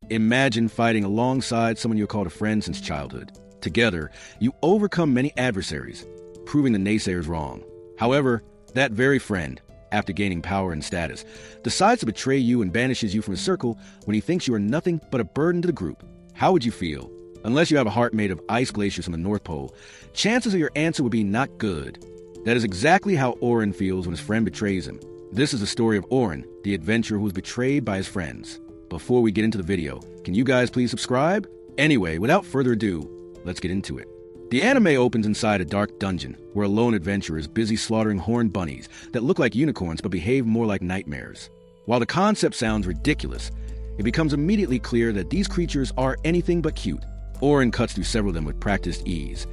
Imagine fighting alongside someone you called a friend since childhood. Together, you overcome many adversaries, proving the naysayers wrong. However, that very friend, after gaining power and status, decides to betray you and banishes you from his circle when he thinks you are nothing but a burden to the group. How would you feel? Unless you have a heart made of ice glaciers from the North Pole, chances of your answer would be not good. That is exactly how Auron feels when his friend betrays him. This is the story of Auron, the adventurer who was betrayed by his friends. Before we get into the video, can you guys please subscribe? Anyway, without further ado, let's get into it. The anime opens inside a dark dungeon, where a lone adventurer is busy slaughtering horned bunnies that look like unicorns but behave more like nightmares. While the concept sounds ridiculous, it becomes immediately clear that these creatures are anything but cute. Auron cuts through several of them with practiced ease,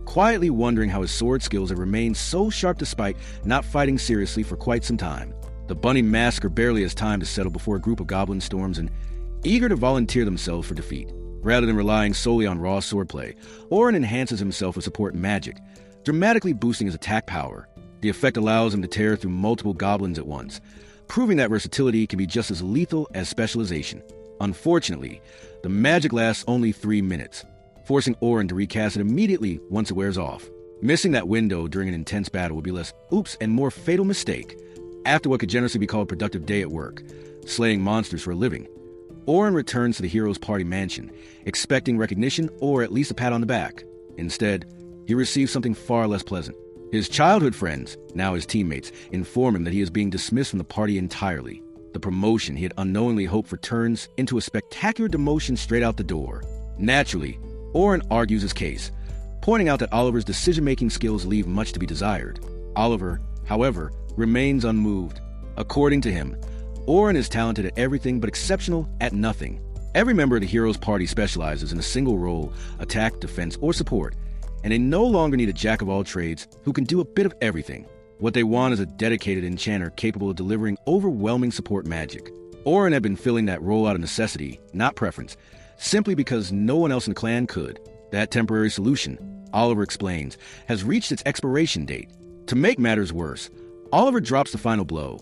quietly wondering how his sword skills have remained so sharp despite not fighting seriously for quite some time. The bunny massacre barely has time to settle before a group of goblins storms in, eager to volunteer themselves for defeat. Rather than relying solely on raw swordplay, Auron enhances himself with support magic, dramatically boosting his attack power. The effect allows him to tear through multiple goblins at once, proving that versatility can be just as lethal as specialization. Unfortunately, the magic lasts only 3 minutes, forcing Auron to recast it immediately once it wears off. Missing that window during an intense battle would be less oops and more fatal mistake. After what could generously be called a productive day at work, slaying monsters for a living, Auron returns to the hero's party mansion, expecting recognition or at least a pat on the back. Instead, he receives something far less pleasant. His childhood friends, now his teammates, inform him that he is being dismissed from the party entirely. The promotion he had unknowingly hoped for turns into a spectacular demotion straight out the door. Naturally, Auron argues his case, pointing out that Oliver's decision-making skills leave much to be desired. Oliver, however, remains unmoved. According to him, Auron is talented at everything but exceptional at nothing. Every member of the hero's party specializes in a single role, attack, defense, or support, and they no longer need a jack-of-all-trades who can do a bit of everything. What they want is a dedicated enchanter capable of delivering overwhelming support magic. Auron had been filling that role out of necessity, not preference, simply because no one else in the clan could. That temporary solution, Oliver explains, has reached its expiration date. To make matters worse, Oliver drops the final blow.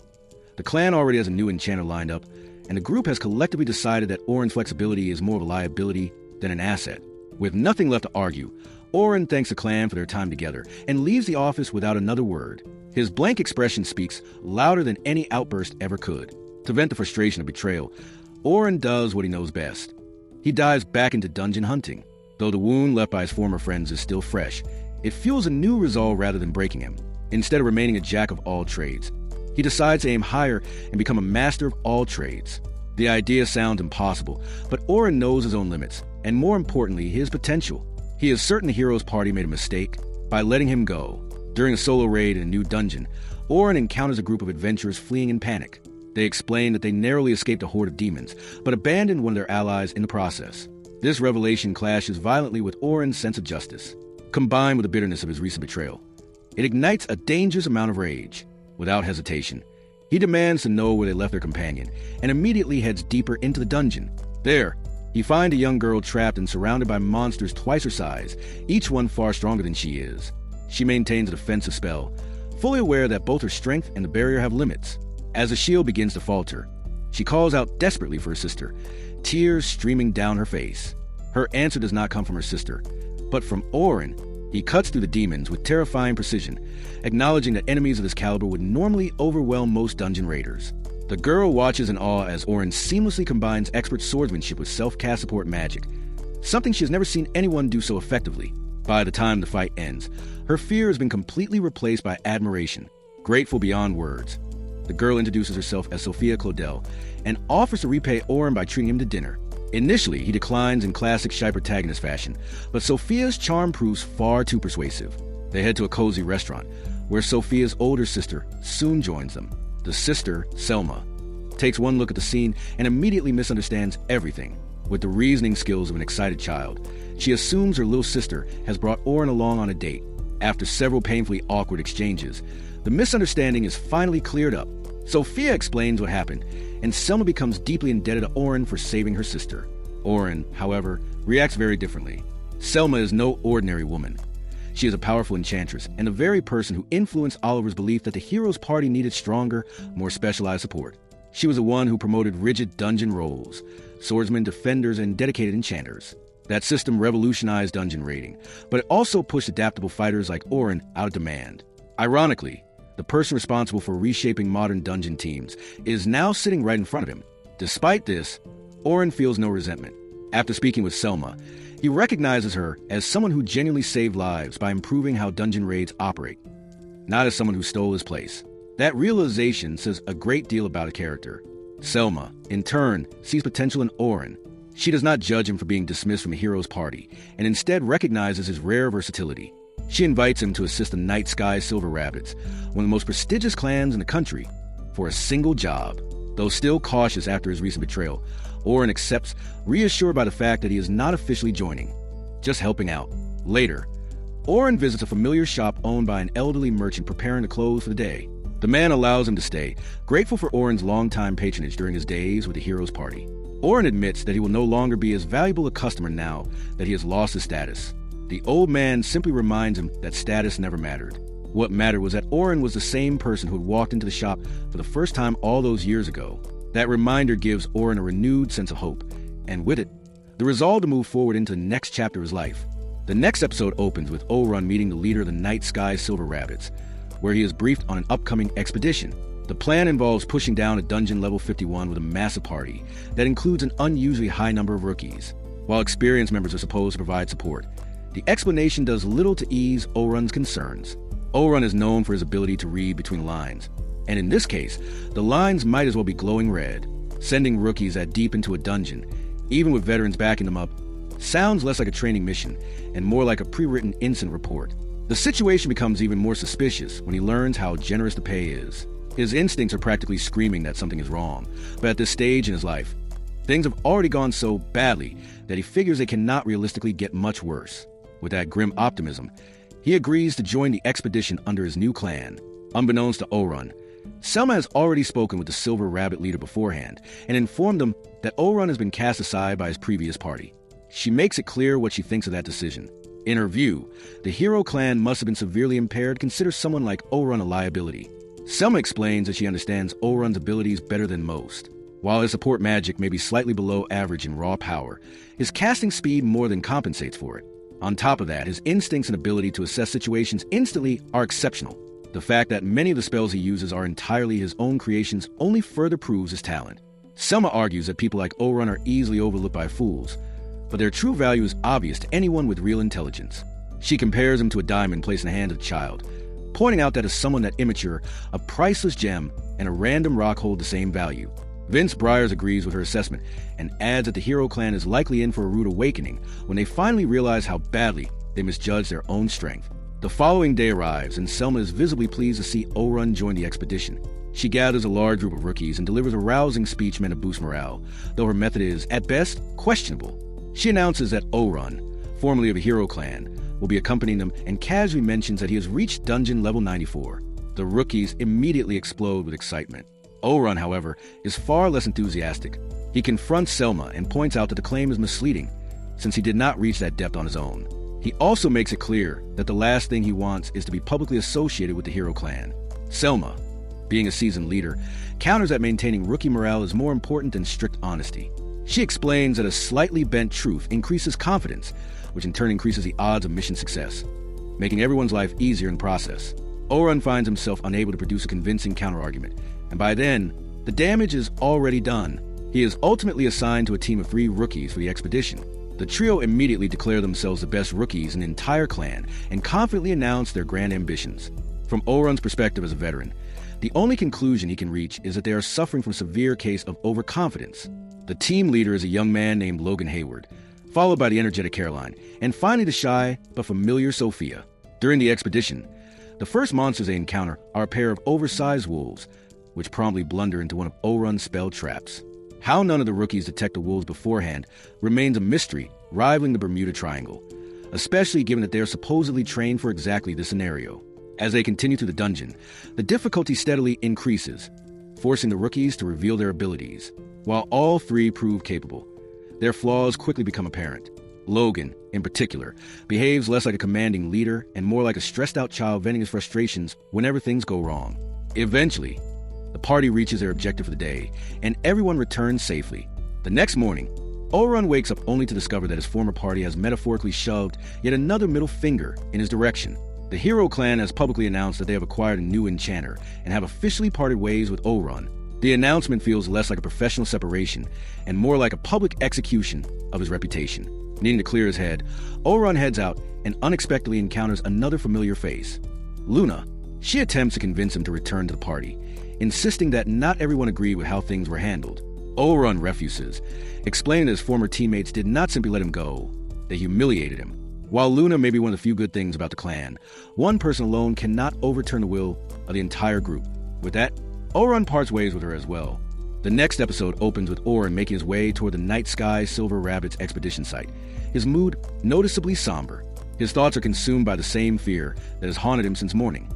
The clan already has a new enchanter lined up, and the group has collectively decided that Auron's flexibility is more of a liability than an asset. With nothing left to argue, Auron thanks the clan for their time together and leaves the office without another word. His blank expression speaks louder than any outburst ever could. To vent the frustration of betrayal, Auron does what he knows best. He dives back into dungeon hunting. Though the wound left by his former friends is still fresh, it fuels a new resolve rather than breaking him. Instead of remaining a jack of all trades, he decides to aim higher and become a master of all trades. The idea sounds impossible, but Auron knows his own limits, and more importantly, his potential. He is certain the hero's party made a mistake by letting him go. During a solo raid in a new dungeon, Auron encounters a group of adventurers fleeing in panic. They explain that they narrowly escaped a horde of demons, but abandoned one of their allies in the process. This revelation clashes violently with Auron's sense of justice. Combined with the bitterness of his recent betrayal, it ignites a dangerous amount of rage. Without hesitation, he demands to know where they left their companion, and immediately heads deeper into the dungeon. There, he finds a young girl trapped and surrounded by monsters twice her size, each one far stronger than she is. She maintains a defensive spell, fully aware that both her strength and the barrier have limits. As the shield begins to falter, she calls out desperately for her sister, tears streaming down her face. Her answer does not come from her sister, but from Auron. He cuts through the demons with terrifying precision, acknowledging that enemies of this caliber would normally overwhelm most dungeon raiders. The girl watches in awe as Auron seamlessly combines expert swordsmanship with self-cast support magic, something she has never seen anyone do so effectively. By the time the fight ends, her fear has been completely replaced by admiration, grateful beyond words. The girl introduces herself as Sophia Claudel and offers to repay Auron by treating him to dinner. Initially, he declines in classic shy protagonist fashion, but Sophia's charm proves far too persuasive. They head to a cozy restaurant, where Sophia's older sister soon joins them. The sister, Selma, takes one look at the scene and immediately misunderstands everything. With the reasoning skills of an excited child, she assumes her little sister has brought Auron along on a date. After several painfully awkward exchanges, the misunderstanding is finally cleared up. Sophia explains what happened, and Selma becomes deeply indebted to Auron for saving her sister. Auron, however, reacts very differently. Selma is no ordinary woman. She is a powerful enchantress and the very person who influenced Oliver's belief that the hero's party needed stronger, more specialized support. She was the one who promoted rigid dungeon roles, swordsmen, defenders, and dedicated enchanters. That system revolutionized dungeon raiding, but it also pushed adaptable fighters like Auron out of demand. Ironically, the person responsible for reshaping modern dungeon teams is now sitting right in front of him. Despite this, Auron feels no resentment. After speaking with Selma, he recognizes her as someone who genuinely saved lives by improving how dungeon raids operate, not as someone who stole his place. That realization says a great deal about a character. Selma, in turn, sees potential in Auron. She does not judge him for being dismissed from a hero's party, and instead recognizes his rare versatility. She invites him to assist the Night Sky Silver Rabbits, one of the most prestigious clans in the country, for a single job. Though still cautious after his recent betrayal, Auron accepts, reassured by the fact that he is not officially joining, just helping out. Later, Auron visits a familiar shop owned by an elderly merchant preparing to close for the day. The man allows him to stay, grateful for Auron's longtime patronage during his days with the hero's party. Auron admits that he will no longer be as valuable a customer now that he has lost his status. The old man simply reminds him that status never mattered. What mattered was that Auron was the same person who had walked into the shop for the first time all those years ago. That reminder gives Auron a renewed sense of hope, and with it, the resolve to move forward into the next chapter of his life. The next episode opens with Auron meeting the leader of the Night Sky Silver Rabbits, where he is briefed on an upcoming expedition. The plan involves pushing down a dungeon level 51 with a massive party that includes an unusually high number of rookies. While experienced members are supposed to provide support, the explanation does little to ease Auron's concerns. Auron is known for his ability to read between the lines, and in this case, the lines might as well be glowing red. Sending rookies that deep into a dungeon, even with veterans backing them up, sounds less like a training mission and more like a pre-written incident report. The situation becomes even more suspicious when he learns how generous the pay is. His instincts are practically screaming that something is wrong, but at this stage in his life, things have already gone so badly that he figures they cannot realistically get much worse. With that grim optimism, he agrees to join the expedition under his new clan. Unbeknownst to Auron, Selma has already spoken with the Silver Rabbit leader beforehand and informed him that Auron has been cast aside by his previous party. She makes it clear what she thinks of that decision. In her view, the hero clan must have been severely impaired to consider someone like Auron a liability. Selma explains that she understands Auron's abilities better than most. While his support magic may be slightly below average in raw power, his casting speed more than compensates for it. On top of that, his instincts and ability to assess situations instantly are exceptional. The fact that many of the spells he uses are entirely his own creations only further proves his talent. Selma argues that people like Auron are easily overlooked by fools, but their true value is obvious to anyone with real intelligence. She compares him to a diamond placed in the hand of a child, pointing out that as someone that immature, a priceless gem and a random rock hold the same value. Vince Briers agrees with her assessment and adds that the hero clan is likely in for a rude awakening when they finally realize how badly they misjudged their own strength. The following day arrives, and Selma is visibly pleased to see Auron join the expedition. She gathers a large group of rookies and delivers a rousing speech meant to boost morale, though her method is, at best, questionable. She announces that Auron, formerly of a hero clan, will be accompanying them and casually mentions that he has reached dungeon level 94. The rookies immediately explode with excitement. Auron, however, is far less enthusiastic. He confronts Selma and points out that the claim is misleading, since he did not reach that depth on his own. He also makes it clear that the last thing he wants is to be publicly associated with the hero clan. Selma, being a seasoned leader, counters that maintaining rookie morale is more important than strict honesty. She explains that a slightly bent truth increases confidence, which in turn increases the odds of mission success, making everyone's life easier in the process. Auron finds himself unable to produce a convincing counterargument, and by then, the damage is already done. He is ultimately assigned to a team of 3 rookies for the expedition. The trio immediately declare themselves the best rookies in the entire clan and confidently announce their grand ambitions. From Auron's perspective as a veteran, the only conclusion he can reach is that they are suffering from a severe case of overconfidence. The team leader is a young man named Logan Hayward, followed by the energetic Caroline, and finally the shy but familiar Sophia. During the expedition, the first monsters they encounter are a pair of oversized wolves, which promptly blunder into one of Auron's spell traps. How none of the rookies detect the wolves beforehand remains a mystery rivaling the Bermuda Triangle, especially given that they are supposedly trained for exactly this scenario. As they continue through the dungeon, the difficulty steadily increases, forcing the rookies to reveal their abilities. While all 3 prove capable, their flaws quickly become apparent. Logan, in particular, behaves less like a commanding leader and more like a stressed-out child venting his frustrations whenever things go wrong. Eventually, The party reaches their objective for the day, and everyone returns safely. The next morning, Oran wakes up only to discover that his former party has metaphorically shoved yet another middle finger in his direction. The Hero Clan has publicly announced that they have acquired a new enchanter and have officially parted ways with Oran. The announcement feels less like a professional separation and more like a public execution of his reputation. Needing to clear his head, Oran heads out and unexpectedly encounters another familiar face, Luna. She attempts to convince him to return to the party, insisting that not everyone agreed with how things were handled. Oran refuses, explaining that his former teammates did not simply let him go, they humiliated him. While Luna may be one of the few good things about the clan, one person alone cannot overturn the will of the entire group. With that, Oran parts ways with her as well. The next episode opens with Oran making his way toward the Night Sky Silver Rabbits expedition site, his mood noticeably somber. His thoughts are consumed by the same fear that has haunted him since morning.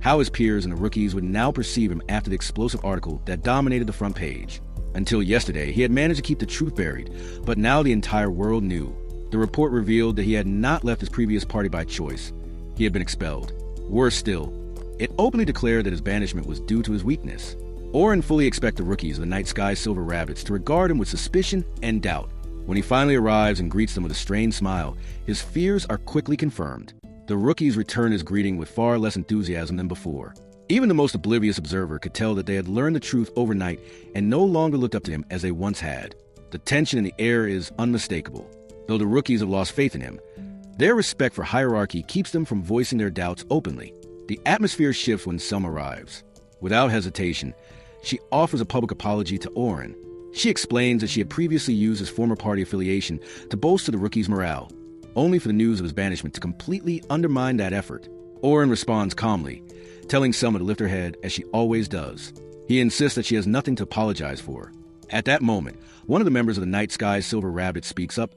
How his peers and the rookies would now perceive him after the explosive article that dominated the front page. Until yesterday, he had managed to keep the truth buried, but now the entire world knew. The report revealed that he had not left his previous party by choice. He had been expelled. Worse still, it openly declared that his banishment was due to his weakness. Oran fully expects the rookies of the Night Sky Silver Rabbits to regard him with suspicion and doubt. When he finally arrives and greets them with a strained smile, his fears are quickly confirmed. The rookies return his greeting with far less enthusiasm than before. Even the most oblivious observer could tell that they had learned the truth overnight and no longer looked up to him as they once had. The tension in the air is unmistakable. Though the rookies have lost faith in him, their respect for hierarchy keeps them from voicing their doubts openly. The atmosphere shifts when Selma arrives. Without hesitation, she offers a public apology to Oran. She explains that she had previously used his former party affiliation to bolster the rookie's morale, only for the news of his banishment to completely undermine that effort. Oran responds calmly, telling Selma to lift her head as she always does. He insists that she has nothing to apologize for. At that moment, one of the members of the Night Sky Silver Rabbit speaks up,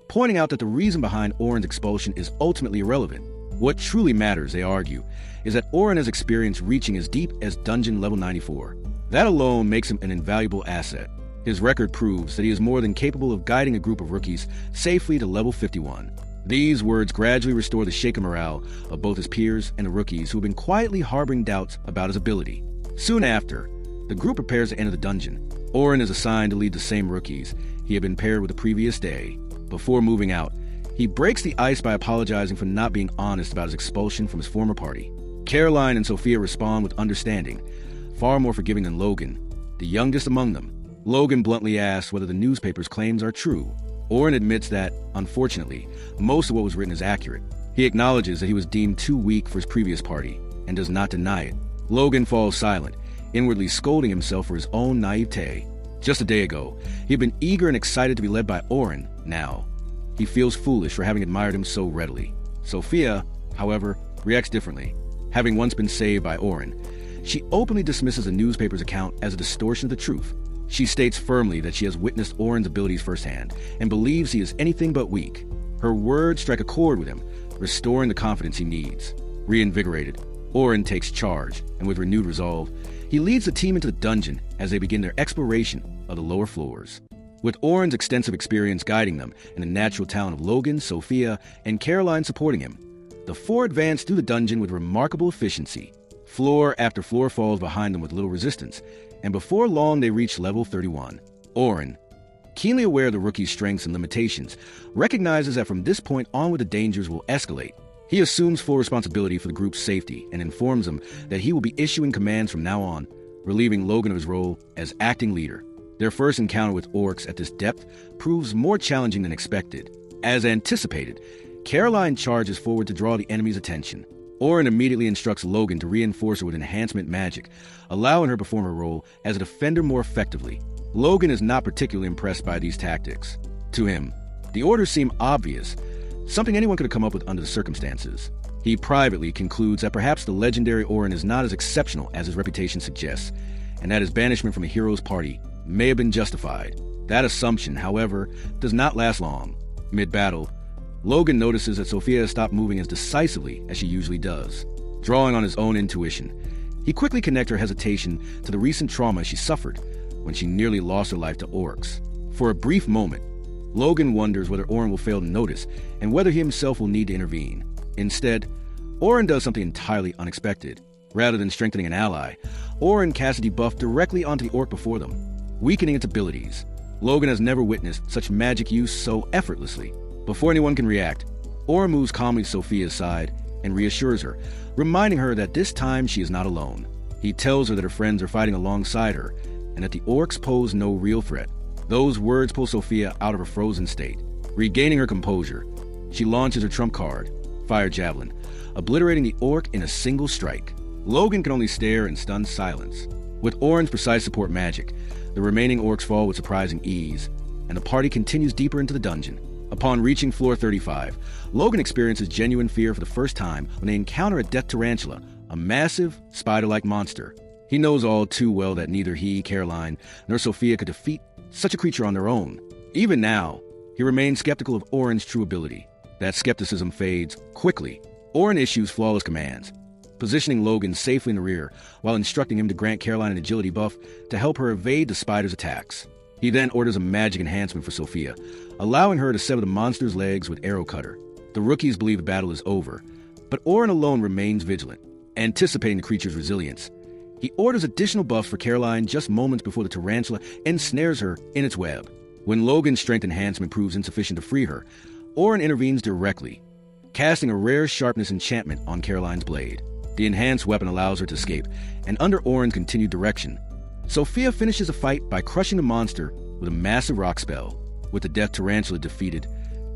pointing out that the reason behind Oran's expulsion is ultimately irrelevant. What truly matters, they argue, is that Oran has experienced reaching as deep as Dungeon Level 94. That alone makes him an invaluable asset. His record proves that he is more than capable of guiding a group of rookies safely to Level 51. These words gradually restore the shaken morale of both his peers and the rookies who have been quietly harboring doubts about his ability. Soon after, the group prepares to enter the dungeon. Oran is assigned to lead the same rookies he had been paired with the previous day. Before moving out, he breaks the ice by apologizing for not being honest about his expulsion from his former party. Caroline and Sophia respond with understanding, far more forgiving than Logan, the youngest among them. Logan bluntly asks whether the newspaper's claims are true. Oran admits that, unfortunately, most of what was written is accurate. He acknowledges that he was deemed too weak for his previous party, and does not deny it. Logan falls silent, inwardly scolding himself for his own naivete. Just a day ago, he had been eager and excited to be led by Oran. Now, he feels foolish for having admired him so readily. Sophia, however, reacts differently. Having once been saved by Oran, she openly dismisses the newspaper's account as a distortion of the truth. She states firmly that she has witnessed Oran's abilities firsthand and believes he is anything but weak. Her words strike a chord with him, restoring the confidence he needs. Reinvigorated, Oran takes charge, and with renewed resolve, he leads the team into the dungeon as they begin their exploration of the lower floors. With Oran's extensive experience guiding them and the natural talent of Logan, Sophia, and Caroline supporting him, the four advance through the dungeon with remarkable efficiency. Floor after floor falls behind them with little resistance, and before long they reach level 31. Oran, keenly aware of the rookie's strengths and limitations, recognizes that from this point onward the dangers will escalate. He assumes full responsibility for the group's safety and informs them that he will be issuing commands from now on, relieving Logan of his role as acting leader. Their first encounter with orcs at this depth proves more challenging than expected. As anticipated, Caroline charges forward to draw the enemy's attention. Oran immediately instructs Logan to reinforce her with enhancement magic, allowing her to perform her role as a defender more effectively. Logan is not particularly impressed by these tactics. To him, the orders seem obvious, something anyone could have come up with under the circumstances. He privately concludes that perhaps the legendary Oran is not as exceptional as his reputation suggests, and that his banishment from a hero's party may have been justified. That assumption, however, does not last long. Mid-battle, Logan notices that Sophia has stopped moving as decisively as she usually does. Drawing on his own intuition, he quickly connects her hesitation to the recent trauma she suffered when she nearly lost her life to orcs. For a brief moment, Logan wonders whether Oran will fail to notice and whether he himself will need to intervene. Instead, Oran does something entirely unexpected. Rather than strengthening an ally, Orin casts a debuff directly onto the orc before them, weakening its abilities. Logan has never witnessed such magic use so effortlessly. Before anyone can react, Orin moves calmly to Sophia's side and reassures her, reminding her that this time she is not alone. He tells her that her friends are fighting alongside her and that the orcs pose no real threat. Those words pull Sophia out of her frozen state. Regaining her composure, she launches her trump card, Fire Javelin, obliterating the orc in a single strike. Logan can only stare in stunned silence. With Orin's precise support magic, the remaining orcs fall with surprising ease, and the party continues deeper into the dungeon. Upon reaching floor 35, Logan experiences genuine fear for the first time when they encounter a death tarantula, a massive, spider-like monster. He knows all too well that neither he, Caroline, nor Sophia could defeat such a creature on their own. Even now, he remains skeptical of Orin's true ability. That skepticism fades quickly. Orin issues flawless commands, positioning Logan safely in the rear while instructing him to grant Caroline an agility buff to help her evade the spider's attacks. He then orders a magic enhancement for Sophia, allowing her to sever the monster's legs with Arrow Cutter. The rookies believe the battle is over, but Orin alone remains vigilant, anticipating the creature's resilience. He orders additional buffs for Caroline just moments before the tarantula ensnares her in its web. When Logan's strength enhancement proves insufficient to free her, Orin intervenes directly, casting a rare sharpness enchantment on Caroline's blade. The enhanced weapon allows her to escape, and under Orin's continued direction, Sophia finishes the fight by crushing the monster with a massive rock spell. With the death tarantula defeated,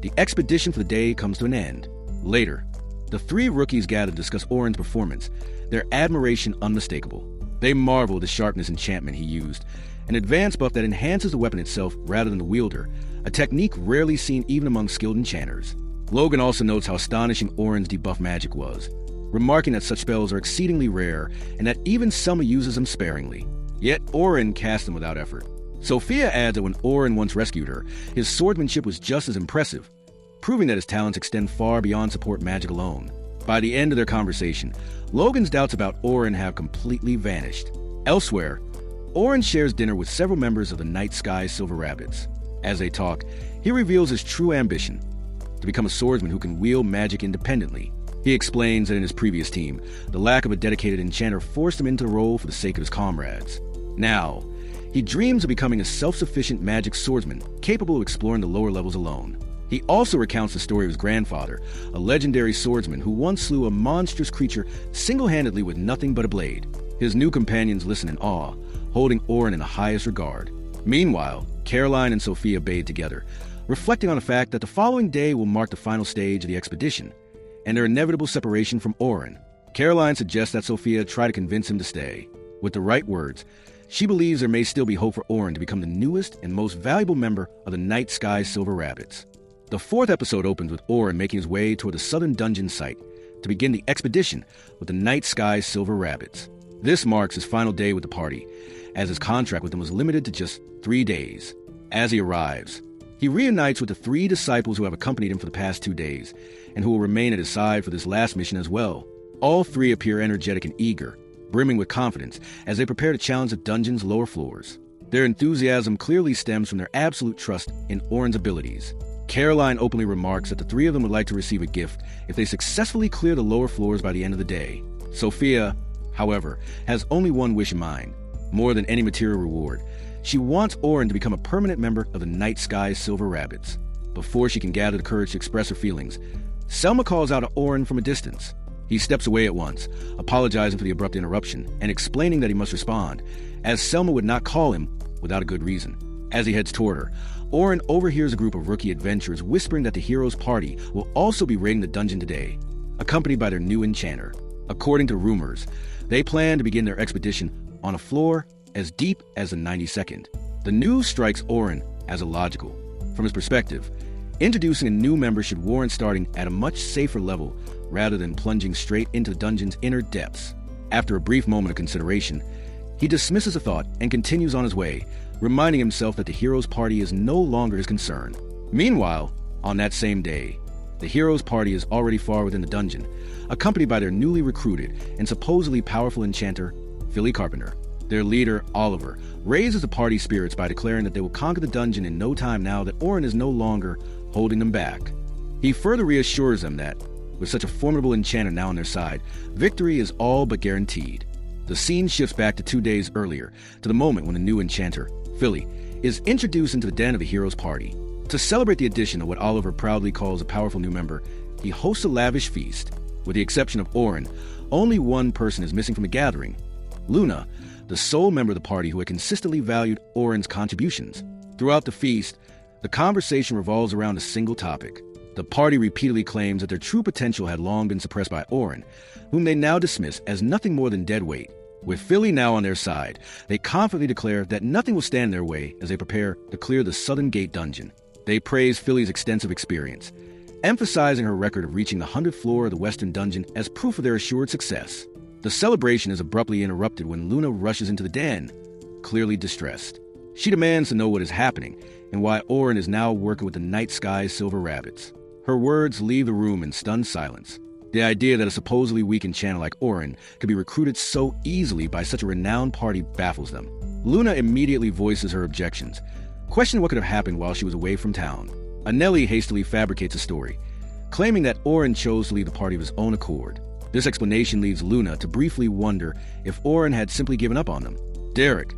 the expedition for the day comes to an end. Later, the three rookies gather to discuss Orin's performance, their admiration unmistakable. They marvel at the sharpness enchantment he used, an advanced buff that enhances the weapon itself rather than the wielder, a technique rarely seen even among skilled enchanters. Logan also notes how astonishing Orin's debuff magic was, remarking that such spells are exceedingly rare and that even Selma uses them sparingly. Yet Orin cast them without effort. Sophia adds that when Orin once rescued her, his swordsmanship was just as impressive, proving that his talents extend far beyond support magic alone. By the end of their conversation, Logan's doubts about Orin have completely vanished. Elsewhere, Orin shares dinner with several members of the Night Sky Silver Rabbits. As they talk, he reveals his true ambition, to become a swordsman who can wield magic independently. He explains that in his previous team, the lack of a dedicated enchanter forced him into the role for the sake of his comrades. Now, he dreams of becoming a self-sufficient magic swordsman capable of exploring the lower levels alone. He also recounts the story of his grandfather, a legendary swordsman who once slew a monstrous creature single-handedly with nothing but a blade. His new companions listen in awe, holding Orin in the highest regard. Meanwhile, Caroline and Sophia bathe together, reflecting on the fact that the following day will mark the final stage of the expedition and their inevitable separation from Orin. Caroline suggests that Sophia try to convince him to stay. With the right words, she believes there may still be hope for Orin to become the newest and most valuable member of the Night Sky Silver Rabbits. The fourth episode opens with Orin making his way toward the southern dungeon site to begin the expedition with the Night Sky Silver Rabbits. This marks his final day with the party, as his contract with them was limited to just 3 days. As he arrives, he reunites with the 3 disciples who have accompanied him for the past 2 days, and who will remain at his side for this last mission as well. All 3 appear energetic and eager, brimming with confidence as they prepare to challenge the dungeon's lower floors. Their enthusiasm clearly stems from their absolute trust in Orin's abilities. Caroline openly remarks that the 3 of them would like to receive a gift if they successfully clear the lower floors by the end of the day. Sophia, however, has only one wish in mind. More than any material reward, she wants Orin to become a permanent member of the Night Sky Silver Rabbits. Before she can gather the courage to express her feelings, Selma calls out to Orin from a distance. He steps away at once, apologizing for the abrupt interruption and explaining that he must respond, as Selma would not call him without a good reason. As he heads toward her, Orin overhears a group of rookie adventurers whispering that the hero's party will also be raiding the dungeon today, accompanied by their new enchanter. According to rumors, they plan to begin their expedition on a floor as deep as the 92nd. The news strikes Orin as illogical. From his perspective, introducing a new member should warrant starting at a much safer level rather than plunging straight into the dungeon's inner depths. After a brief moment of consideration, he dismisses the thought and continues on his way, reminding himself that the hero's party is no longer his concern. Meanwhile, on that same day, the hero's party is already far within the dungeon, accompanied by their newly recruited and supposedly powerful enchanter, Philly Carpenter. Their leader, Oliver, raises the party's spirits by declaring that they will conquer the dungeon in no time now that Orin is no longer holding them back. He further reassures them that, with such a formidable enchanter now on their side, victory is all but guaranteed. The scene shifts back to 2 days earlier, to the moment when the new enchanter, Philly, is introduced into the den of the hero's party. To celebrate the addition of what Oliver proudly calls a powerful new member, he hosts a lavish feast. With the exception of Orin, only one person is missing from the gathering: Luna, the sole member of the party who had consistently valued Orin's contributions. Throughout the feast, the conversation revolves around a single topic. The party repeatedly claims that their true potential had long been suppressed by Orin, whom they now dismiss as nothing more than dead weight. With Philly now on their side, they confidently declare that nothing will stand in their way as they prepare to clear the Southern Gate dungeon. They praise Philly's extensive experience, emphasizing her record of reaching the 100th floor of the Western Dungeon as proof of their assured success. The celebration is abruptly interrupted when Luna rushes into the den, clearly distressed. She demands to know what is happening and why Orin is now working with the night sky's silver rabbits. Her words leave the room in stunned silence. The idea that a supposedly weak enchanter like Orin could be recruited so easily by such a renowned party baffles them. Luna immediately voices her objections, questioning what could have happened while she was away from town. Anelli hastily fabricates a story, claiming that Orin chose to leave the party of his own accord. This explanation leads Luna to briefly wonder if Orin had simply given up on them. Derek,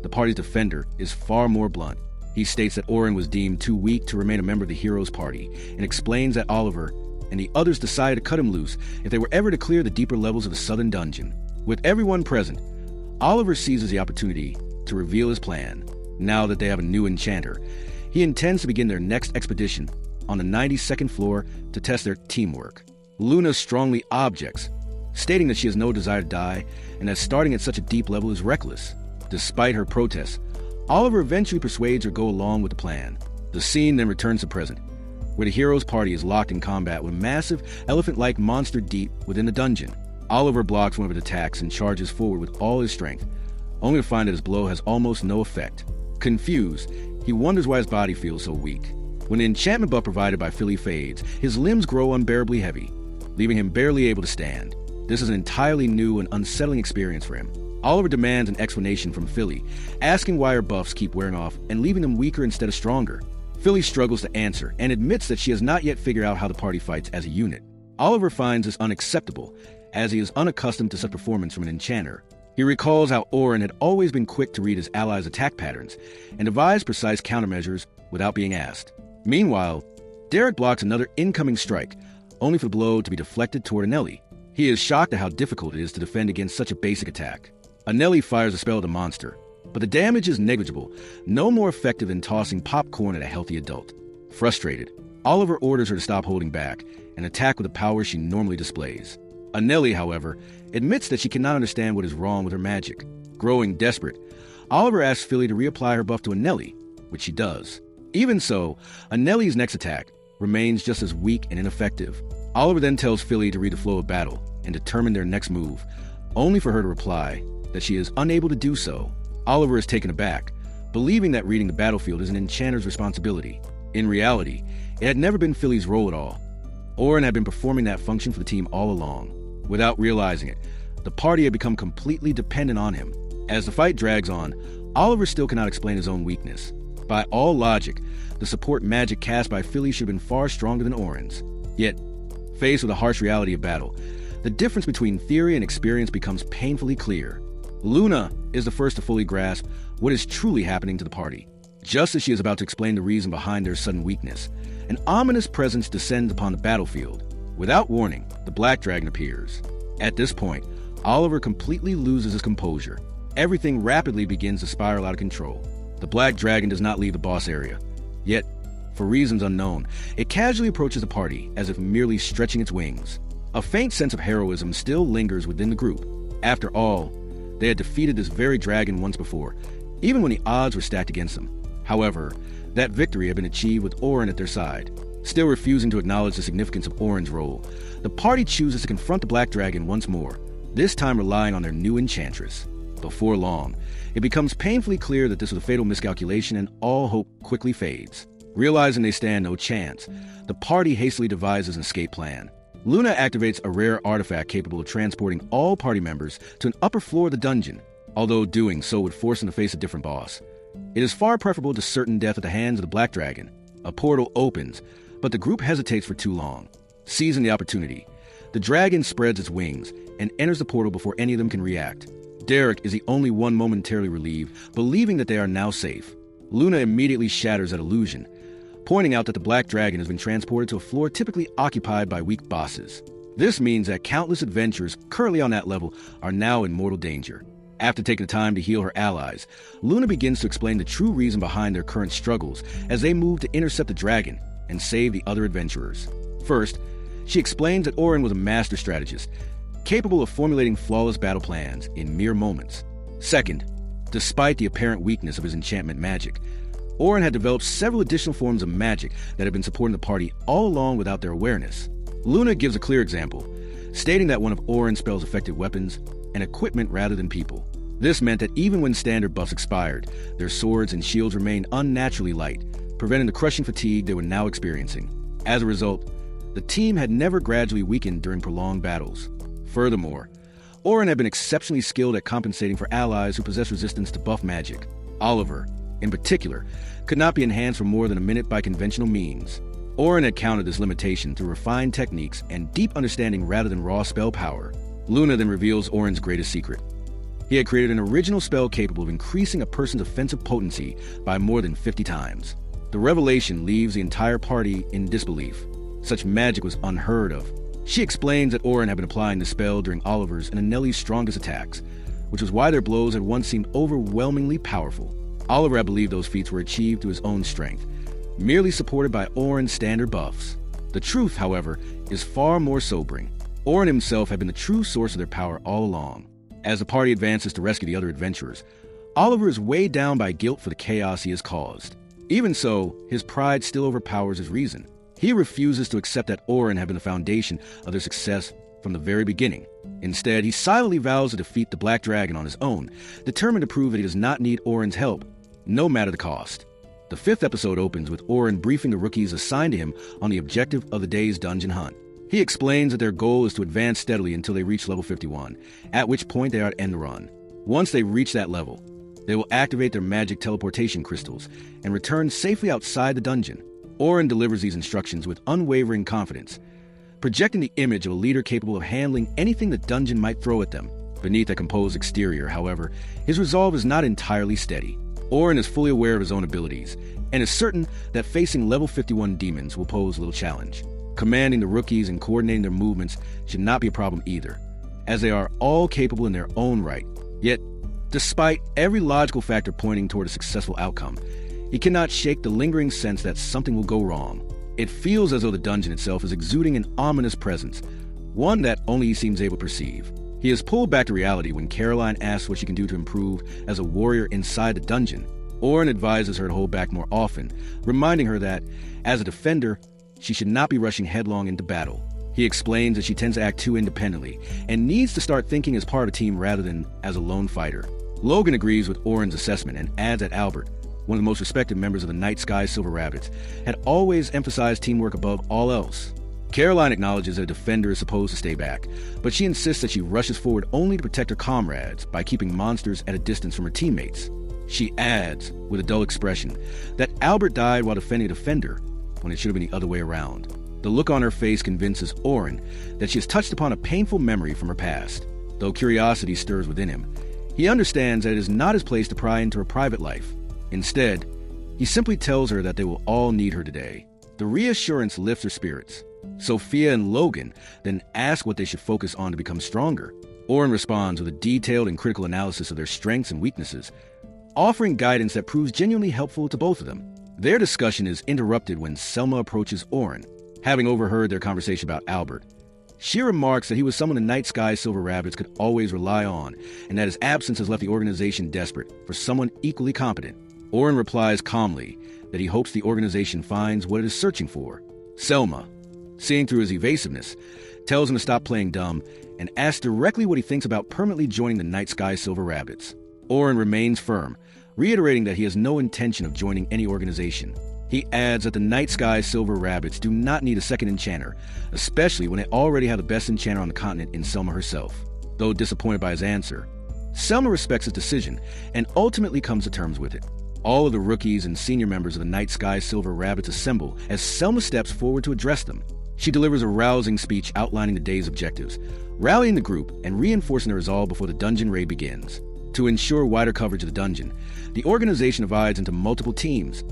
the party's defender, is far more blunt. He states that Orin was deemed too weak to remain a member of the hero's party, and explains that Oliver and the others decided to cut him loose if they were ever to clear the deeper levels of the Southern Dungeon. With everyone present, Oliver seizes the opportunity to reveal his plan. Now that they have a new enchanter, he intends to begin their next expedition on the 92nd floor to test their teamwork. Luna strongly objects, stating that she has no desire to die and that starting at such a deep level is reckless. Despite her protests, Oliver eventually persuades her to go along with the plan. The scene then returns to present, where the hero's party is locked in combat with a massive, elephant-like monster deep within the dungeon. Oliver blocks one of its attacks and charges forward with all his strength, only to find that his blow has almost no effect. Confused, he wonders why his body feels so weak. When the enchantment buff provided by Philly fades, his limbs grow unbearably heavy, leaving him barely able to stand. This is an entirely new and unsettling experience for him. Oliver demands an explanation from Philly, asking why her buffs keep wearing off and leaving them weaker instead of stronger. Philly struggles to answer and admits that she has not yet figured out how the party fights as a unit. Oliver finds this unacceptable, as he is unaccustomed to such performance from an enchanter. He recalls how Orin had always been quick to read his allies' attack patterns and devise precise countermeasures without being asked. Meanwhile, Derek blocks another incoming strike, only for the blow to be deflected toward Anelli. He is shocked at how difficult it is to defend against such a basic attack. Anelli fires a spell at the monster, but the damage is negligible, no more effective than tossing popcorn at a healthy adult. Frustrated, Oliver orders her to stop holding back and attack with the power she normally displays. Anelli, however, admits that she cannot understand what is wrong with her magic. Growing desperate, Oliver asks Philly to reapply her buff to Anelli, which she does. Even so, Anelli's next attack remains just as weak and ineffective. Oliver then tells Philly to read the flow of battle and determine their next move, only for her to reply that she is unable to do so. Oliver is taken aback, believing that reading the battlefield is an enchanter's responsibility. In reality, it had never been Philly's role at all. Orin had been performing that function for the team all along. Without realizing it, the party had become completely dependent on him. As the fight drags on, Oliver still cannot explain his own weakness. By all logic, the support magic cast by Philly should have been far stronger than Orin's. Yet, faced with the harsh reality of battle, the difference between theory and experience becomes painfully clear. Luna is the first to fully grasp what is truly happening to the party. Just as she is about to explain the reason behind their sudden weakness, an ominous presence descends upon the battlefield. Without warning, the Black Dragon appears. At this point, Oliver completely loses his composure. Everything rapidly begins to spiral out of control. The Black Dragon does not leave the boss area. Yet, for reasons unknown, it casually approaches the party as if merely stretching its wings. A faint sense of heroism still lingers within the group. After all, they had defeated this very dragon once before, even when the odds were stacked against them. However, that victory had been achieved with Orin at their side. Still refusing to acknowledge the significance of Orin's role, the party chooses to confront the Black Dragon once more, this time relying on their new enchantress. Before long, it becomes painfully clear that this was a fatal miscalculation and all hope quickly fades. Realizing they stand no chance, the party hastily devises an escape plan. Luna activates a rare artifact capable of transporting all party members to an upper floor of the dungeon, although doing so would force them to face a different boss. It is far preferable to certain death at the hands of the Black Dragon. A portal opens, but the group hesitates for too long. Seizing the opportunity, the dragon spreads its wings and enters the portal before any of them can react. Derek is the only one momentarily relieved, believing that they are now safe. Luna immediately shatters that illusion, pointing out that the Black Dragon has been transported to a floor typically occupied by weak bosses. This means that countless adventurers currently on that level are now in mortal danger. After taking the time to heal her allies, Luna begins to explain the true reason behind their current struggles as they move to intercept the dragon and save the other adventurers. First, she explains that Auron was a master strategist, capable of formulating flawless battle plans in mere moments. Second, despite the apparent weakness of his enchantment magic, Auron had developed several additional forms of magic that had been supporting the party all along without their awareness. Luna gives a clear example, stating that one of Auron's spells affected weapons and equipment rather than people. This meant that even when standard buffs expired, their swords and shields remained unnaturally light, preventing the crushing fatigue they were now experiencing. As a result, the team had never gradually weakened during prolonged battles. Furthermore, Auron had been exceptionally skilled at compensating for allies who possessed resistance to buff magic. Oliver, in particular, could not be enhanced for more than a minute by conventional means. Auron had countered this limitation through refined techniques and deep understanding rather than raw spell power. Luna then reveals Auron's greatest secret. He had created an original spell capable of increasing a person's offensive potency by more than 50 times. The revelation leaves the entire party in disbelief. Such magic was unheard of. She explains that Auron had been applying the spell during Oliver's and Anelli's strongest attacks, which was why their blows had once seemed overwhelmingly powerful. Oliver had believed those feats were achieved through his own strength, merely supported by Auron's standard buffs. The truth, however, is far more sobering. Auron himself had been the true source of their power all along. As the party advances to rescue the other adventurers, Oliver is weighed down by guilt for the chaos he has caused. Even so, his pride still overpowers his reason. He refuses to accept that Auron had been the foundation of their success from the very beginning. Instead, he silently vows to defeat the Black Dragon on his own, determined to prove that he does not need Auron's help, no matter the cost. The 5th episode opens with Auron briefing the rookies assigned to him on the objective of the day's dungeon hunt. He explains that their goal is to advance steadily until they reach level 51, at which point they are to end the run. Once they reach that level, they will activate their magic teleportation crystals and return safely outside the dungeon. Auron delivers these instructions with unwavering confidence, projecting the image of a leader capable of handling anything the dungeon might throw at them. Beneath a composed exterior, however, his resolve is not entirely steady. Auron is fully aware of his own abilities, and is certain that facing level 51 demons will pose little challenge. Commanding the rookies and coordinating their movements should not be a problem either, as they are all capable in their own right. Yet, despite every logical factor pointing toward a successful outcome, he cannot shake the lingering sense that something will go wrong. It feels as though the dungeon itself is exuding an ominous presence, one that only he seems able to perceive. He is pulled back to reality when Caroline asks what she can do to improve as a warrior inside the dungeon. Auron advises her to hold back more often, reminding her that, as a defender, she should not be rushing headlong into battle. He explains that she tends to act too independently and needs to start thinking as part of a team rather than as a lone fighter. Logan agrees with Auron's assessment and adds that Albert, one of the most respected members of the Night Sky Silver Rabbits, had always emphasized teamwork above all else. Caroline acknowledges that a defender is supposed to stay back, but she insists that she rushes forward only to protect her comrades by keeping monsters at a distance from her teammates. She adds, with a dull expression, that Albert died while defending a defender, when it should have been the other way around. The look on her face convinces Auron that she has touched upon a painful memory from her past. Though curiosity stirs within him, he understands that it is not his place to pry into her private life. Instead, he simply tells her that they will all need her today. The reassurance lifts her spirits. Sophia and Logan then ask what they should focus on to become stronger. Auron responds with a detailed and critical analysis of their strengths and weaknesses, offering guidance that proves genuinely helpful to both of them. Their discussion is interrupted when Selma approaches Auron. Having overheard their conversation about Albert, she remarks that he was someone the Night Sky Silver Rabbits could always rely on, and that his absence has left the organization desperate for someone equally competent. Auron replies calmly that he hopes the organization finds what it is searching for. Selma, seeing through his evasiveness, tells him to stop playing dumb and asks directly what he thinks about permanently joining the Night Sky Silver Rabbits. Auron remains firm, reiterating that he has no intention of joining any organization. He adds that the Night Sky Silver Rabbits do not need a second enchanter, especially when they already have the best enchanter on the continent in Selma herself. Though disappointed by his answer, Selma respects his decision and ultimately comes to terms with it. All of the rookies and senior members of the Night Sky Silver Rabbits assemble as Selma steps forward to address them. She delivers a rousing speech outlining the day's objectives, rallying the group and reinforcing the resolve before the dungeon raid begins. To ensure wider coverage of the dungeon, the organization divides into multiple teams,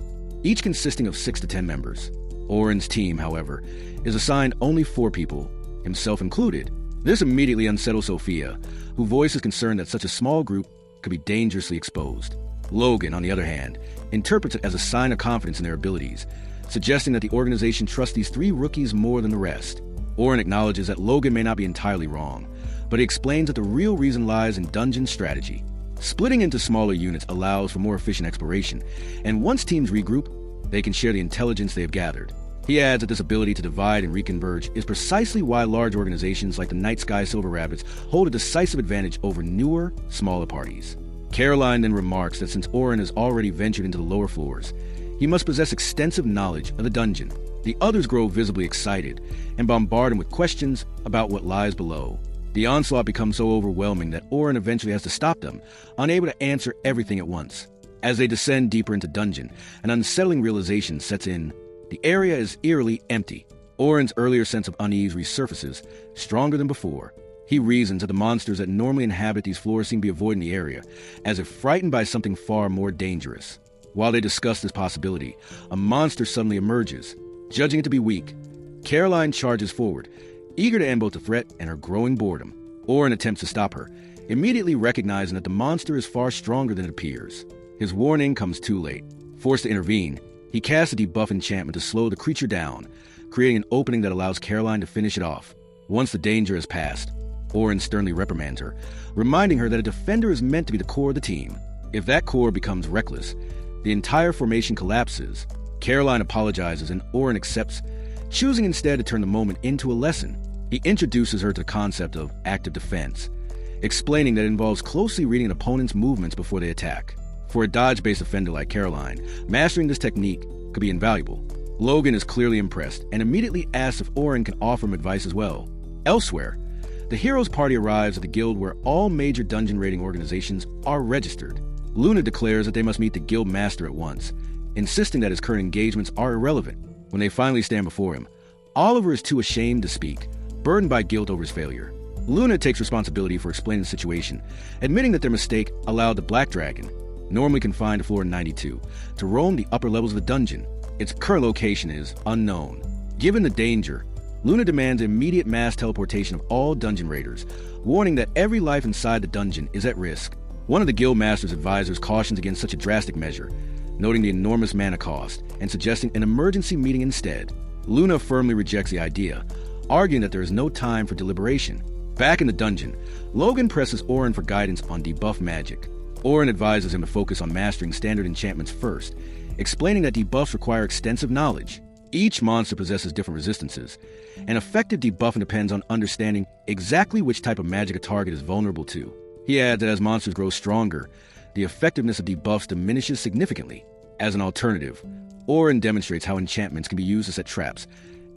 each consisting of 6 to 10 members. Oren's team, however, is assigned only 4 people, himself included. This immediately unsettles Sophia, who voices concern that such a small group could be dangerously exposed. Logan, on the other hand, interprets it as a sign of confidence in their abilities, suggesting that the organization trusts these 3 rookies more than the rest. Oren acknowledges that Logan may not be entirely wrong, but he explains that the real reason lies in dungeon strategy. Splitting into smaller units allows for more efficient exploration, and once teams regroup, they can share the intelligence they have gathered. He adds that this ability to divide and reconverge is precisely why large organizations like the Night Sky Silver Rabbits hold a decisive advantage over newer, smaller parties. Caroline then remarks that since Oren has already ventured into the lower floors, he must possess extensive knowledge of the dungeon. The others grow visibly excited and bombard him with questions about what lies below. The onslaught becomes so overwhelming that Oren eventually has to stop them, unable to answer everything at once. As they descend deeper into dungeon, an unsettling realization sets in. The area is eerily empty. Oren's earlier sense of unease resurfaces, stronger than before. He reasons that the monsters that normally inhabit these floors seem to be avoiding the area, as if frightened by something far more dangerous. While they discuss this possibility, a monster suddenly emerges. Judging it to be weak, Caroline charges forward, eager to end both the threat and her growing boredom. Oren attempts to stop her, immediately recognizing that the monster is far stronger than it appears. His warning comes too late. Forced to intervene, he casts a debuff enchantment to slow the creature down, creating an opening that allows Caroline to finish it off. Once the danger has passed, Oren sternly reprimands her, reminding her that a defender is meant to be the core of the team. If that core becomes reckless, the entire formation collapses. Caroline apologizes and Oren accepts, choosing instead to turn the moment into a lesson. He introduces her to the concept of active defense, explaining that it involves closely reading an opponent's movements before they attack. For a dodge-based offender like Caroline, mastering this technique could be invaluable. Logan is clearly impressed and immediately asks if Oren can offer him advice as well. Elsewhere, the hero's party arrives at the guild where all major dungeon raiding organizations are registered. Luna declares that they must meet the guild master at once, insisting that his current engagements are irrelevant. When they finally stand before him, Oliver is too ashamed to speak, burdened by guilt over his failure. Luna takes responsibility for explaining the situation, admitting that their mistake allowed the Black Dragon, normally confined to floor 92, to roam the upper levels of the dungeon. Its current location is unknown. Given the danger, Luna demands immediate mass teleportation of all dungeon raiders, warning that every life inside the dungeon is at risk. One of the Guildmaster's advisors cautions against such a drastic measure, noting the enormous mana cost and suggesting an emergency meeting instead. Luna firmly rejects the idea, arguing that there is no time for deliberation. Back in the dungeon, Logan presses Oren for guidance on debuff magic. Oren advises him to focus on mastering standard enchantments first, explaining that debuffs require extensive knowledge. Each monster possesses different resistances, and effective debuffing depends on understanding exactly which type of magic a target is vulnerable to. He adds that as monsters grow stronger, the effectiveness of debuffs diminishes significantly. As an alternative, Oren demonstrates how enchantments can be used to set traps,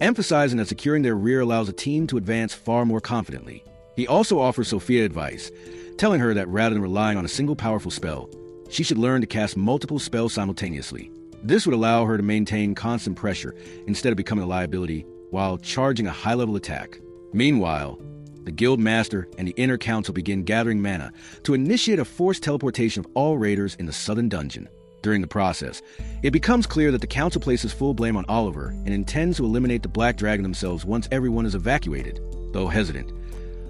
emphasizing that securing their rear allows a team to advance far more confidently. He also offers Sophia advice, telling her that rather than relying on a single powerful spell, she should learn to cast multiple spells simultaneously. This would allow her to maintain constant pressure instead of becoming a liability while charging a high-level attack. Meanwhile, the Guild Master and the Inner Council begin gathering mana to initiate a forced teleportation of all raiders in the southern dungeon. During the process, it becomes clear that the Council places full blame on Oliver and intends to eliminate the Black Dragon themselves once everyone is evacuated. Though hesitant,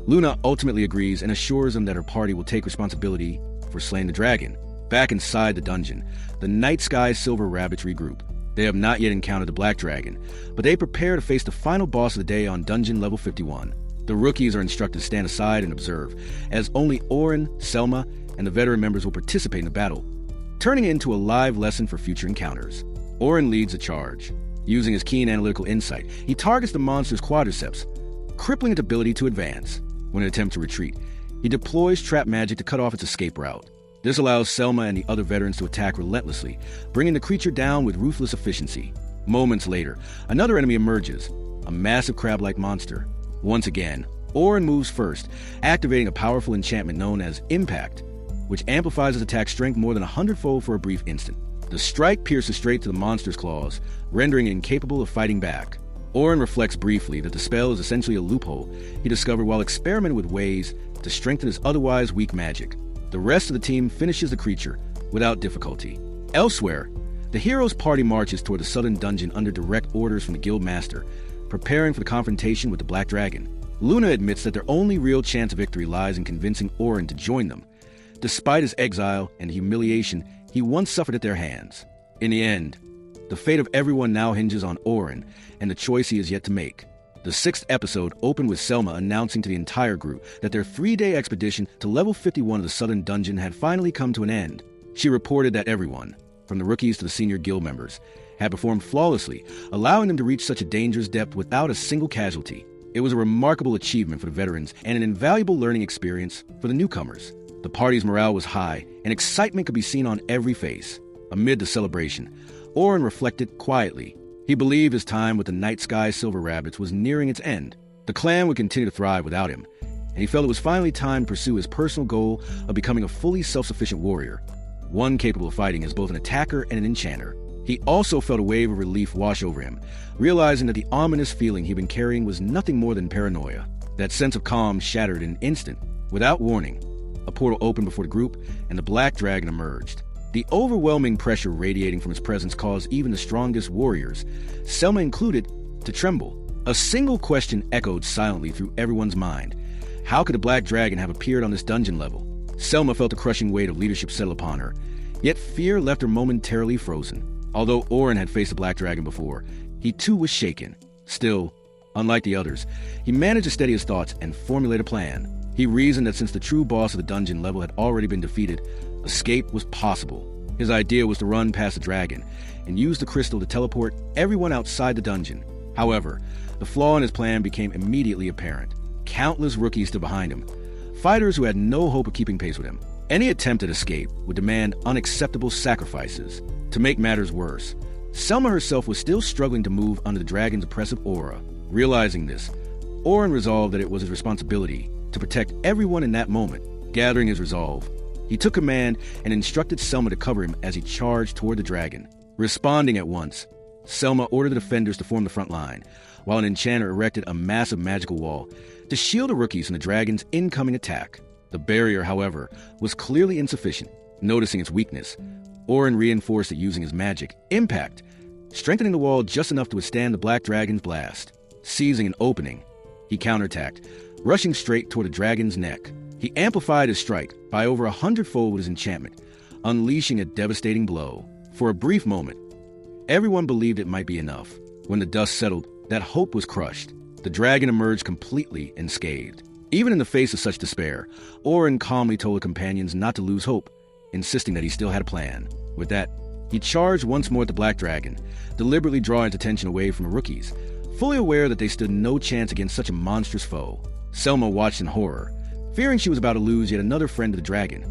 Luna ultimately agrees and assures them that her party will take responsibility for slaying the dragon. Back inside the dungeon, the Night Sky Silver Rabbits regroup. They have not yet encountered the Black Dragon, but they prepare to face the final boss of the day on dungeon level 51. The rookies are instructed to stand aside and observe, as only Oren, Selma, and the veteran members will participate in the battle, turning it into a live lesson for future encounters. Oren leads the charge. Using his keen analytical insight, he targets the monster's quadriceps, crippling its ability to advance. When it attempts to retreat, he deploys trap magic to cut off its escape route. This allows Selma and the other veterans to attack relentlessly, bringing the creature down with ruthless efficiency. Moments later, another enemy emerges, a massive crab-like monster. Once again, Oren moves first, activating a powerful enchantment known as Impact, which amplifies its attack strength more than 100-fold for a brief instant. The strike pierces straight to the monster's claws, rendering it incapable of fighting back. Oren reflects briefly that the spell is essentially a loophole he discovered while experimenting with ways to strengthen his otherwise weak magic. The rest of the team finishes the creature without difficulty. Elsewhere, the heroes' party marches toward the southern dungeon under direct orders from the guild master, preparing for the confrontation with the Black Dragon. Luna admits that their only real chance of victory lies in convincing Oren to join them, despite his exile and the humiliation he once suffered at their hands. In the end, the fate of everyone now hinges on Oren and the choice he is yet to make. The 6th episode opened with Selma announcing to the entire group that their 3-day expedition to level 51 of the southern dungeon had finally come to an end. She reported that everyone, from the rookies to the senior guild members, had performed flawlessly, allowing them to reach such a dangerous depth without a single casualty. It was a remarkable achievement for the veterans and an invaluable learning experience for the newcomers. The party's morale was high, and excitement could be seen on every face. Amid the celebration, Oren reflected quietly. He believed his time with the Night Sky Silver Rabbits was nearing its end. The clan would continue to thrive without him, and he felt it was finally time to pursue his personal goal of becoming a fully self-sufficient warrior, one capable of fighting as both an attacker and an enchanter. He also felt a wave of relief wash over him, realizing that the ominous feeling he'd been carrying was nothing more than paranoia. That sense of calm shattered in an instant. Without warning, a portal opened before the group, and the Black Dragon emerged. The overwhelming pressure radiating from his presence caused even the strongest warriors, Selma included, to tremble. A single question echoed silently through everyone's mind. How could the Black Dragon have appeared on this dungeon level? Selma felt the crushing weight of leadership settle upon her, yet fear left her momentarily frozen. Although Oren had faced the Black Dragon before, he too was shaken. Still, unlike the others, he managed to steady his thoughts and formulate a plan. He reasoned that since the true boss of the dungeon level had already been defeated, escape was possible. His idea was to run past the dragon and use the crystal to teleport everyone outside the dungeon. However, the flaw in his plan became immediately apparent. Countless rookies stood behind him, fighters who had no hope of keeping pace with him. Any attempt at escape would demand unacceptable sacrifices. To make matters worse, Selma herself was still struggling to move under the dragon's oppressive aura. Realizing this, Oren resolved that it was his responsibility to protect everyone in that moment. Gathering his resolve, he took command and instructed Selma to cover him as he charged toward the dragon. Responding at once, Selma ordered the defenders to form the front line, while an enchanter erected a massive magical wall to shield the rookies from the dragon's incoming attack. The barrier, however, was clearly insufficient. Noticing its weakness, Oren reinforced it using his magic, Impact, strengthening the wall just enough to withstand the Black Dragon's blast. Seizing an opening, he counterattacked, rushing straight toward the dragon's neck. He amplified his strike by over 100-fold with his enchantment, unleashing a devastating blow. For a brief moment, everyone believed it might be enough. When the dust settled, that hope was crushed. The dragon emerged completely unscathed. Even in the face of such despair, Oren calmly told the companions not to lose hope, insisting that he still had a plan. With that, he charged once more at the Black Dragon, deliberately drawing its attention away from the rookies, fully aware that they stood no chance against such a monstrous foe. Selma watched in horror, fearing she was about to lose yet another friend to the dragon,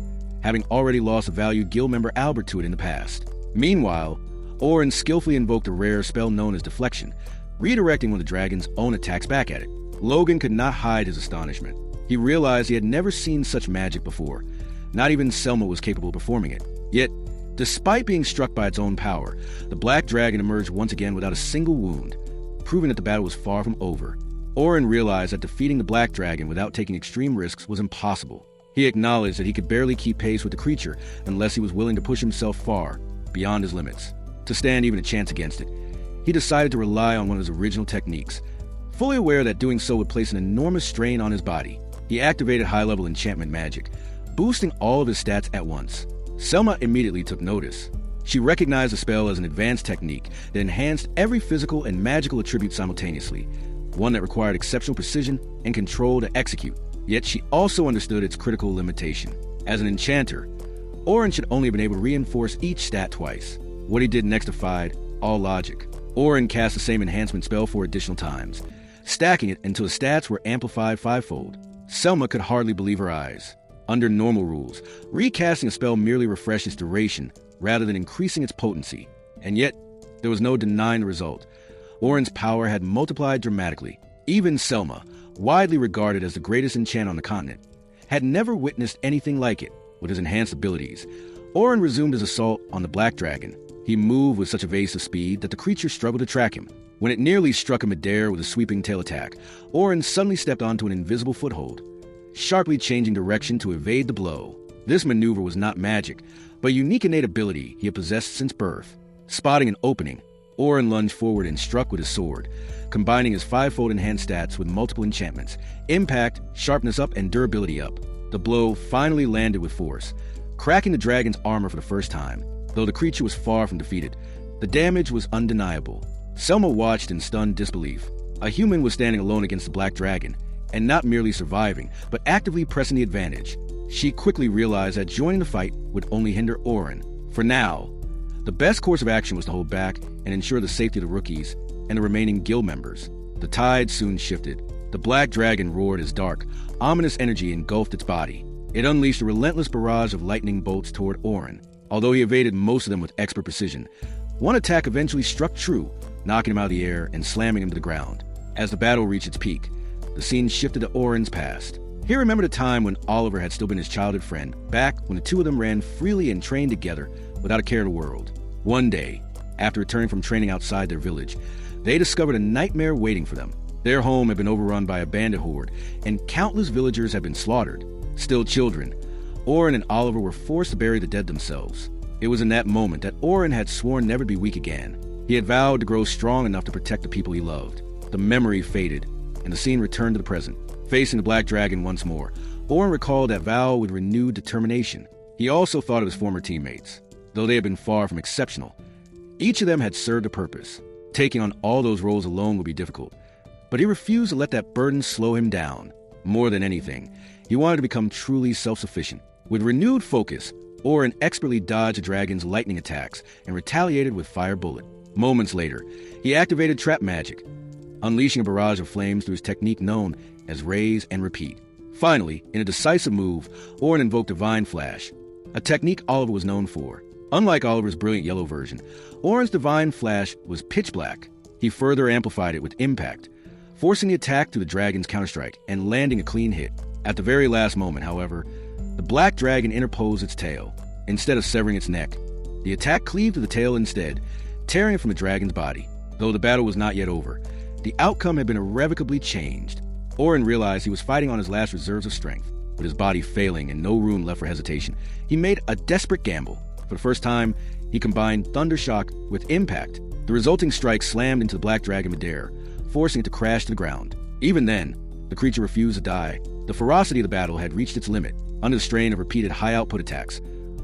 having already lost a valued guild member Albert to it in the past. Meanwhile, Oren skillfully invoked a rare spell known as Deflection, redirecting one of the dragon's own attacks back at it. Logan could not hide his astonishment. He realized he had never seen such magic before. Not even Selma was capable of performing it. Yet, despite being struck by its own power, the Black Dragon emerged once again without a single wound, proving that the battle was far from over. Oren realized that defeating the Black Dragon without taking extreme risks was impossible. He acknowledged that he could barely keep pace with the creature unless he was willing to push himself far, beyond his limits. To stand even a chance against it, he decided to rely on one of his original techniques. Fully aware that doing so would place an enormous strain on his body, he activated high-level enchantment magic, boosting all of his stats at once. Selma immediately took notice. She recognized the spell as an advanced technique that enhanced every physical and magical attribute simultaneously, one that required exceptional precision and control to execute. Yet she also understood its critical limitation. As an enchanter, Oren should only have been able to reinforce each stat twice. What he did next defied all logic. Oren cast the same enhancement spell 4 additional times, stacking it until the stats were amplified 5-fold. Selma could hardly believe her eyes. Under normal rules, recasting a spell merely refreshed its duration rather than increasing its potency. And yet, there was no denying the result. Oren's power had multiplied dramatically. Even Selma, widely regarded as the greatest enchanter on the continent, had never witnessed anything like it. With his enhanced abilities, Oren resumed his assault on the Black Dragon. He moved with such evasive speed that the creature struggled to track him. When it nearly struck him midair with a sweeping tail attack, Orin suddenly stepped onto an invisible foothold, sharply changing direction to evade the blow. This maneuver was not magic, but a unique innate ability he had possessed since birth. Spotting an opening, Orin lunged forward and struck with his sword, combining his fivefold enhanced stats with multiple enchantments: impact, sharpness up, and durability up. The blow finally landed with force, cracking the dragon's armor for the first time. Though the creature was far from defeated, the damage was undeniable. Selma watched in stunned disbelief. A human was standing alone against the black dragon, and not merely surviving, but actively pressing the advantage. She quickly realized that joining the fight would only hinder Orin. For now, the best course of action was to hold back and ensure the safety of the rookies and the remaining guild members. The tide soon shifted. The black dragon roared as dark, ominous energy engulfed its body. It unleashed a relentless barrage of lightning bolts toward Orin. Although he evaded most of them with expert precision, one attack eventually struck true, knocking him out of the air and slamming him to the ground. As the battle reached its peak, the scene shifted to Orin's past. He remembered a time when Oliver had still been his childhood friend, back when the two of them ran freely and trained together without a care in the world. One day, after returning from training outside their village, they discovered a nightmare waiting for them. Their home had been overrun by a bandit horde, and countless villagers had been slaughtered. Still children, Orin and Oliver were forced to bury the dead themselves. It was in that moment that Orin had sworn never to be weak again. He had vowed to grow strong enough to protect the people he loved. The memory faded, and the scene returned to the present. Facing the black dragon once more, Orin recalled that vow with renewed determination. He also thought of his former teammates. Though they had been far from exceptional, each of them had served a purpose. Taking on all those roles alone would be difficult, but he refused to let that burden slow him down. More than anything, he wanted to become truly self-sufficient. With renewed focus, Orin expertly dodged the dragon's lightning attacks and retaliated with Fire Bullet. Moments later, he activated trap magic, unleashing a barrage of flames through his technique known as Raise and Repeat. Finally, in a decisive move, Orin invoked Divine Flash, a technique Oliver was known for. Unlike Oliver's brilliant yellow version, Orin's Divine Flash was pitch black. He further amplified it with Impact, forcing the attack through the dragon's counterstrike and landing a clean hit. At the very last moment, however, the black dragon interposed its tail. Instead of severing its neck, the attack cleaved to the tail instead, tearing it from the dragon's body. Though the battle was not yet over, the outcome had been irrevocably changed. Orin realized he was fighting on his last reserves of strength. With his body failing and no room left for hesitation, he made a desperate gamble. For the first time, he combined Thundershock with Impact. The resulting strike slammed into the black dragon midair, forcing it to crash to the ground. Even then, the creature refused to die. The ferocity of the battle had reached its limit. Under the strain of repeated high-output attacks,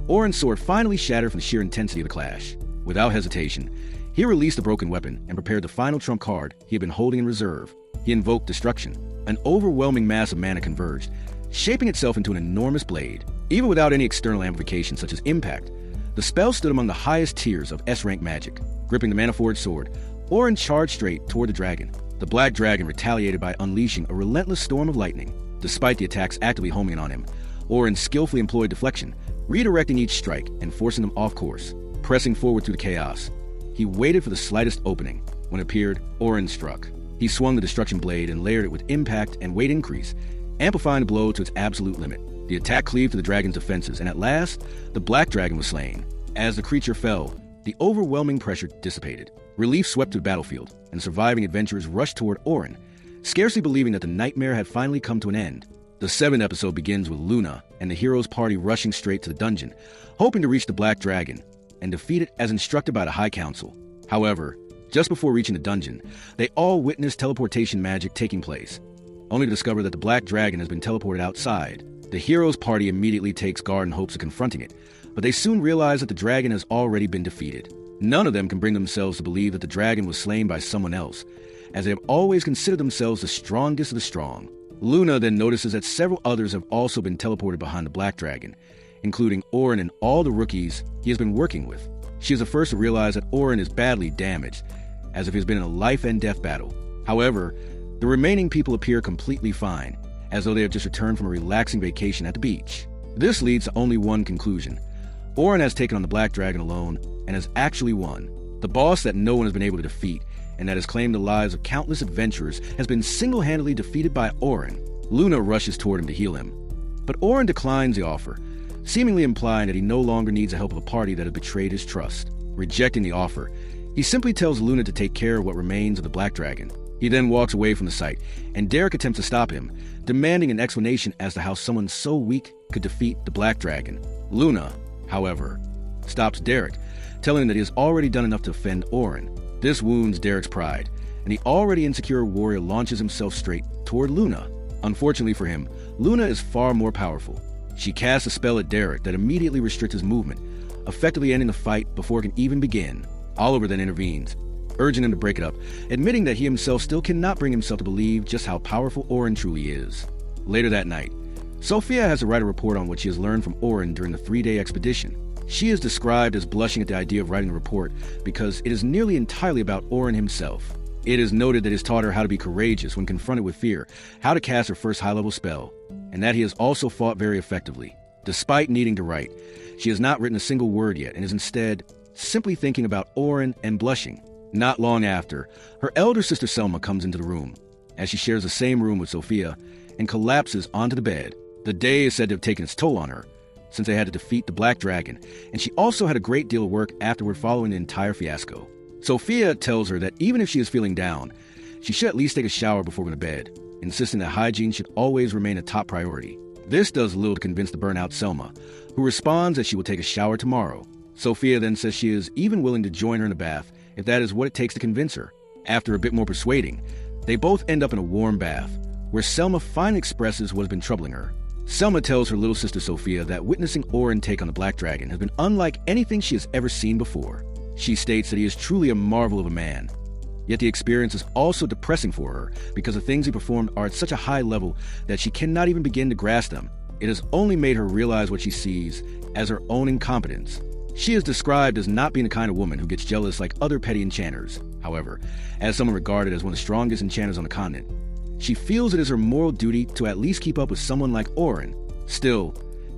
Orin's sword finally shattered from the sheer intensity of the clash. Without hesitation, he released the broken weapon and prepared the final trump card he had been holding in reserve. He invoked Destruction. An overwhelming mass of mana converged, shaping itself into an enormous blade. Even without any external amplification such as Impact, the spell stood among the highest tiers of S-rank magic. Gripping the mana-forged sword, Orin charged straight toward the dragon. The black dragon retaliated by unleashing a relentless storm of lightning. Despite the attacks actively homing in on him, Orin skillfully employed deflection, redirecting each strike and forcing them off course. Pressing forward through the chaos, he waited for the slightest opening. When it appeared, Orin struck. He swung the destruction blade and layered it with impact and weight increase, amplifying the blow to its absolute limit. The attack cleaved to the dragon's defenses, and at last, the black dragon was slain. As the creature fell, the overwhelming pressure dissipated. Relief swept through the battlefield, and surviving adventurers rushed toward Orin, scarcely believing that the nightmare had finally come to an end. The 7th episode begins with Luna and the hero's party rushing straight to the dungeon, hoping to reach the black dragon and defeat it as instructed by the High Council. However, just before reaching the dungeon, they all witness teleportation magic taking place, only to discover that the black dragon has been teleported outside. The hero's party immediately takes guard in hopes of confronting it, but they soon realize that the dragon has already been defeated. None of them can bring themselves to believe that the dragon was slain by someone else, as they have always considered themselves the strongest of the strong. Luna then notices that several others have also been teleported behind the black dragon, including Orin and all the rookies he has been working with. She is the first to realize that Orin is badly damaged, as if he has been in a life-and-death battle. However, the remaining people appear completely fine, as though they have just returned from a relaxing vacation at the beach. This leads to only one conclusion. Orin has taken on the black dragon alone and has actually won. The boss that no one has been able to defeat and that has claimed the lives of countless adventurers has been single-handedly defeated by Orin. Luna rushes toward him to heal him, but Orin declines the offer, seemingly implying that he no longer needs the help of a party that has betrayed his trust. Rejecting the offer, He simply tells Luna to take care of what remains of the Black Dragon. He then walks away from the site, and Derek attempts to stop him, demanding an explanation as to how someone so weak could defeat the Black Dragon. Luna, however, stops Derek, telling him that he has already done enough to offend Auron. This wounds Derek's pride, and the already insecure warrior launches himself straight toward Luna. Unfortunately for him, Luna is far more powerful. She casts a spell at Derek that immediately restricts his movement, effectively ending the fight before it can even begin. Oliver then intervenes, urging him to break it up, admitting that he himself still cannot bring himself to believe just how powerful Auron truly is. Later that night, Sophia has to write a report on what she has learned from Auron during the 3-day expedition. She is described as blushing at the idea of writing the report because it is nearly entirely about Auron himself. It is noted that he has taught her how to be courageous when confronted with fear, how to cast her first high-level spell, and that he has also fought very effectively. Despite needing to write, she has not written a single word yet and is instead simply thinking about Auron and blushing. Not long after, her elder sister Selma comes into the room, as she shares the same room with Sophia, and collapses onto the bed. The day is said to have taken its toll on her, since they had to defeat the Black Dragon, and she also had a great deal of work afterward following the entire fiasco. Sophia tells her that even if she is feeling down, she should at least take a shower before going to bed, insisting that hygiene should always remain a top priority. This does little to convince the burnout Selma, who responds that she will take a shower tomorrow. Sophia then says she is even willing to join her in a bath if that is what it takes to convince her. After a bit more persuading, they both end up in a warm bath, where Selma finally expresses what has been troubling her. Selma tells her little sister Sophia that witnessing Auron take on the Black Dragon has been unlike anything she has ever seen before. She states that he is truly a marvel of a man. Yet the experience is also depressing for her because the things he performed are at such a high level that she cannot even begin to grasp them. It has only made her realize what she sees as her own incompetence. She is described as not being the kind of woman who gets jealous like other petty enchanters. However, as someone regarded as one of the strongest enchanters on the continent, she feels it is her moral duty to at least keep up with someone like Auron. Still,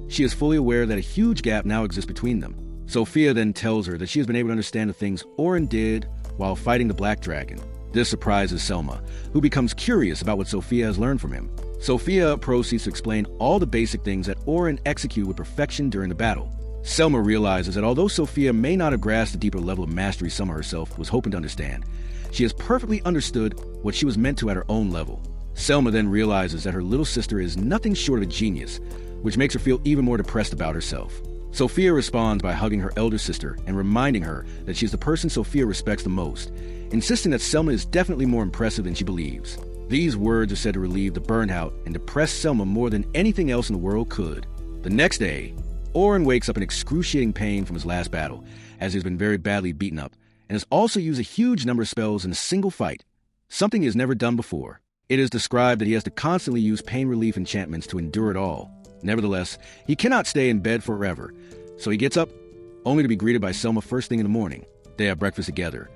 she is fully aware that a huge gap now exists between them. Sophia then tells her that she has been able to understand the things Auron did while fighting the Black Dragon. This surprises Selma, who becomes curious about what Sophia has learned from him. Sophia proceeds to explain all the basic things that Auron executed with perfection during the battle. Selma realizes that although Sophia may not have grasped the deeper level of mastery Selma herself was hoping to understand, she has perfectly understood what she was meant to at her own level. Selma then realizes that her little sister is nothing short of a genius, which makes her feel even more depressed about herself. Sophia responds by hugging her elder sister and reminding her that she is the person Sophia respects the most, insisting that Selma is definitely more impressive than she believes. These words are said to relieve the burnout and depress Selma more than anything else in the world could. The next day, Auron wakes up in excruciating pain from his last battle, as he has been very badly beaten up, and has also used a huge number of spells in a single fight, something he has never done before. It is described that he has to constantly use pain relief enchantments to endure it all. Nevertheless, he cannot stay in bed forever, so he gets up, only to be greeted by Selma first thing in the morning. They have breakfast together,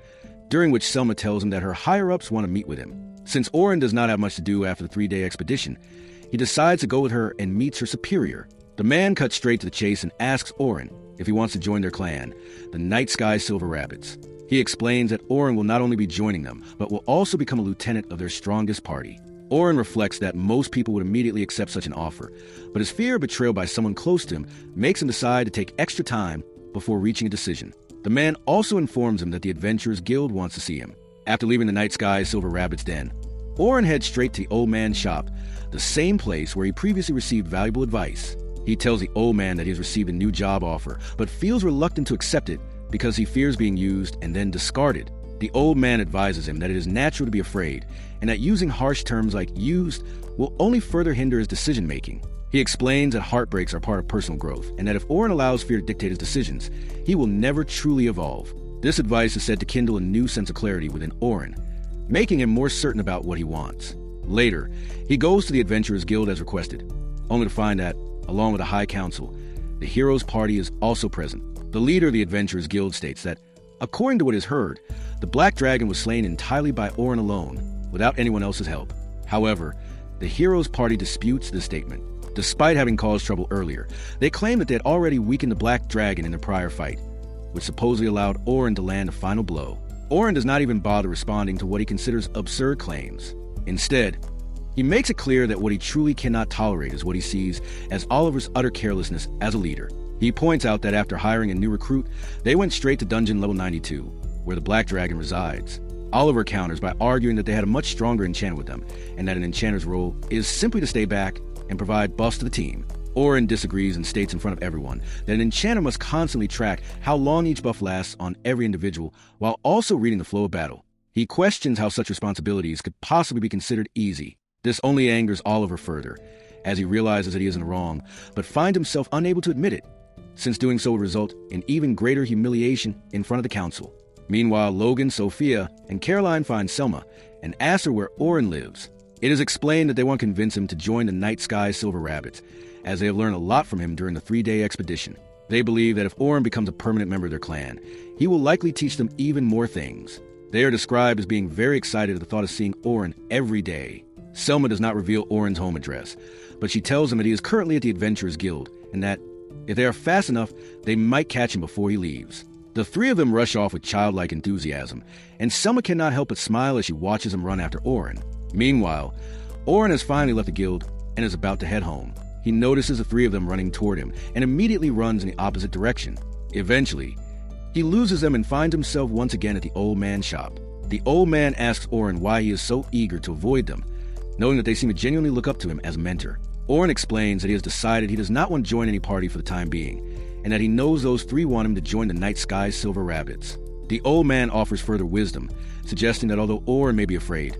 during which Selma tells him that her higher-ups want to meet with him. Since Auron does not have much to do after the 3-day expedition, he decides to go with her and meets her superior. The man cuts straight to the chase and asks Auron if he wants to join their clan, the Night Sky Silver Rabbits. He explains that Auron will not only be joining them, but will also become a lieutenant of their strongest party. Auron reflects that most people would immediately accept such an offer, but his fear of betrayal by someone close to him makes him decide to take extra time before reaching a decision. The man also informs him that the Adventurers Guild wants to see him. After leaving the Night Sky Silver Rabbit's den, Auron heads straight to the old man's shop, the same place where he previously received valuable advice. He tells the old man that he has received a new job offer, but feels reluctant to accept it because he fears being used and then discarded. The old man advises him that it is natural to be afraid, and that using harsh terms like used will only further hinder his decision-making. He explains that heartbreaks are part of personal growth, and that if Auron allows fear to dictate his decisions, he will never truly evolve. This advice is said to kindle a new sense of clarity within Auron, making him more certain about what he wants. Later, he goes to the Adventurers Guild as requested, only to find that, along with the High Council, the Heroes Party is also present. The leader of the Adventurers Guild states that, according to what is heard, the Black Dragon was slain entirely by Auron alone, without anyone else's help. However, the Heroes Party disputes this statement. Despite having caused trouble earlier, they claim that they had already weakened the Black Dragon in their prior fight, which supposedly allowed Auron to land a final blow. Auron does not even bother responding to what he considers absurd claims. Instead, he makes it clear that what he truly cannot tolerate is what he sees as Oliver's utter carelessness as a leader. He points out that after hiring a new recruit, they went straight to dungeon level 92, where the Black Dragon resides. Oliver counters by arguing that they had a much stronger enchanter with them, and that an enchanter's role is simply to stay back and provide buffs to the team. Orin disagrees and states in front of everyone that an enchanter must constantly track how long each buff lasts on every individual while also reading the flow of battle. He questions how such responsibilities could possibly be considered easy. This only angers Oliver further, as he realizes that he isn't wrong, but finds himself unable to admit it, since doing so would result in even greater humiliation in front of the council. Meanwhile, Logan, Sophia, and Caroline find Selma and ask her where Orin lives. It is explained that they want to convince him to join the Night Sky Silver Rabbits, as they have learned a lot from him during the 3-day expedition. They believe that if Orin becomes a permanent member of their clan, he will likely teach them even more things. They are described as being very excited at the thought of seeing Orin every day. Selma does not reveal Orin's home address, but she tells him that he is currently at the Adventurers Guild, and that, if they are fast enough, they might catch him before he leaves. The three of them rush off with childlike enthusiasm, and Selma cannot help but smile as she watches him run after Orin. Meanwhile, Orin has finally left the guild and is about to head home. He notices the three of them running toward him and immediately runs in the opposite direction. Eventually, he loses them and finds himself once again at the old man's shop. The old man asks Orin why he is so eager to avoid them, knowing that they seem to genuinely look up to him as a mentor. Orin explains that he has decided he does not want to join any party for the time being, and that he knows those three want him to join the Night Sky Silver Rabbits. The old man offers further wisdom, suggesting that although Orin may be afraid,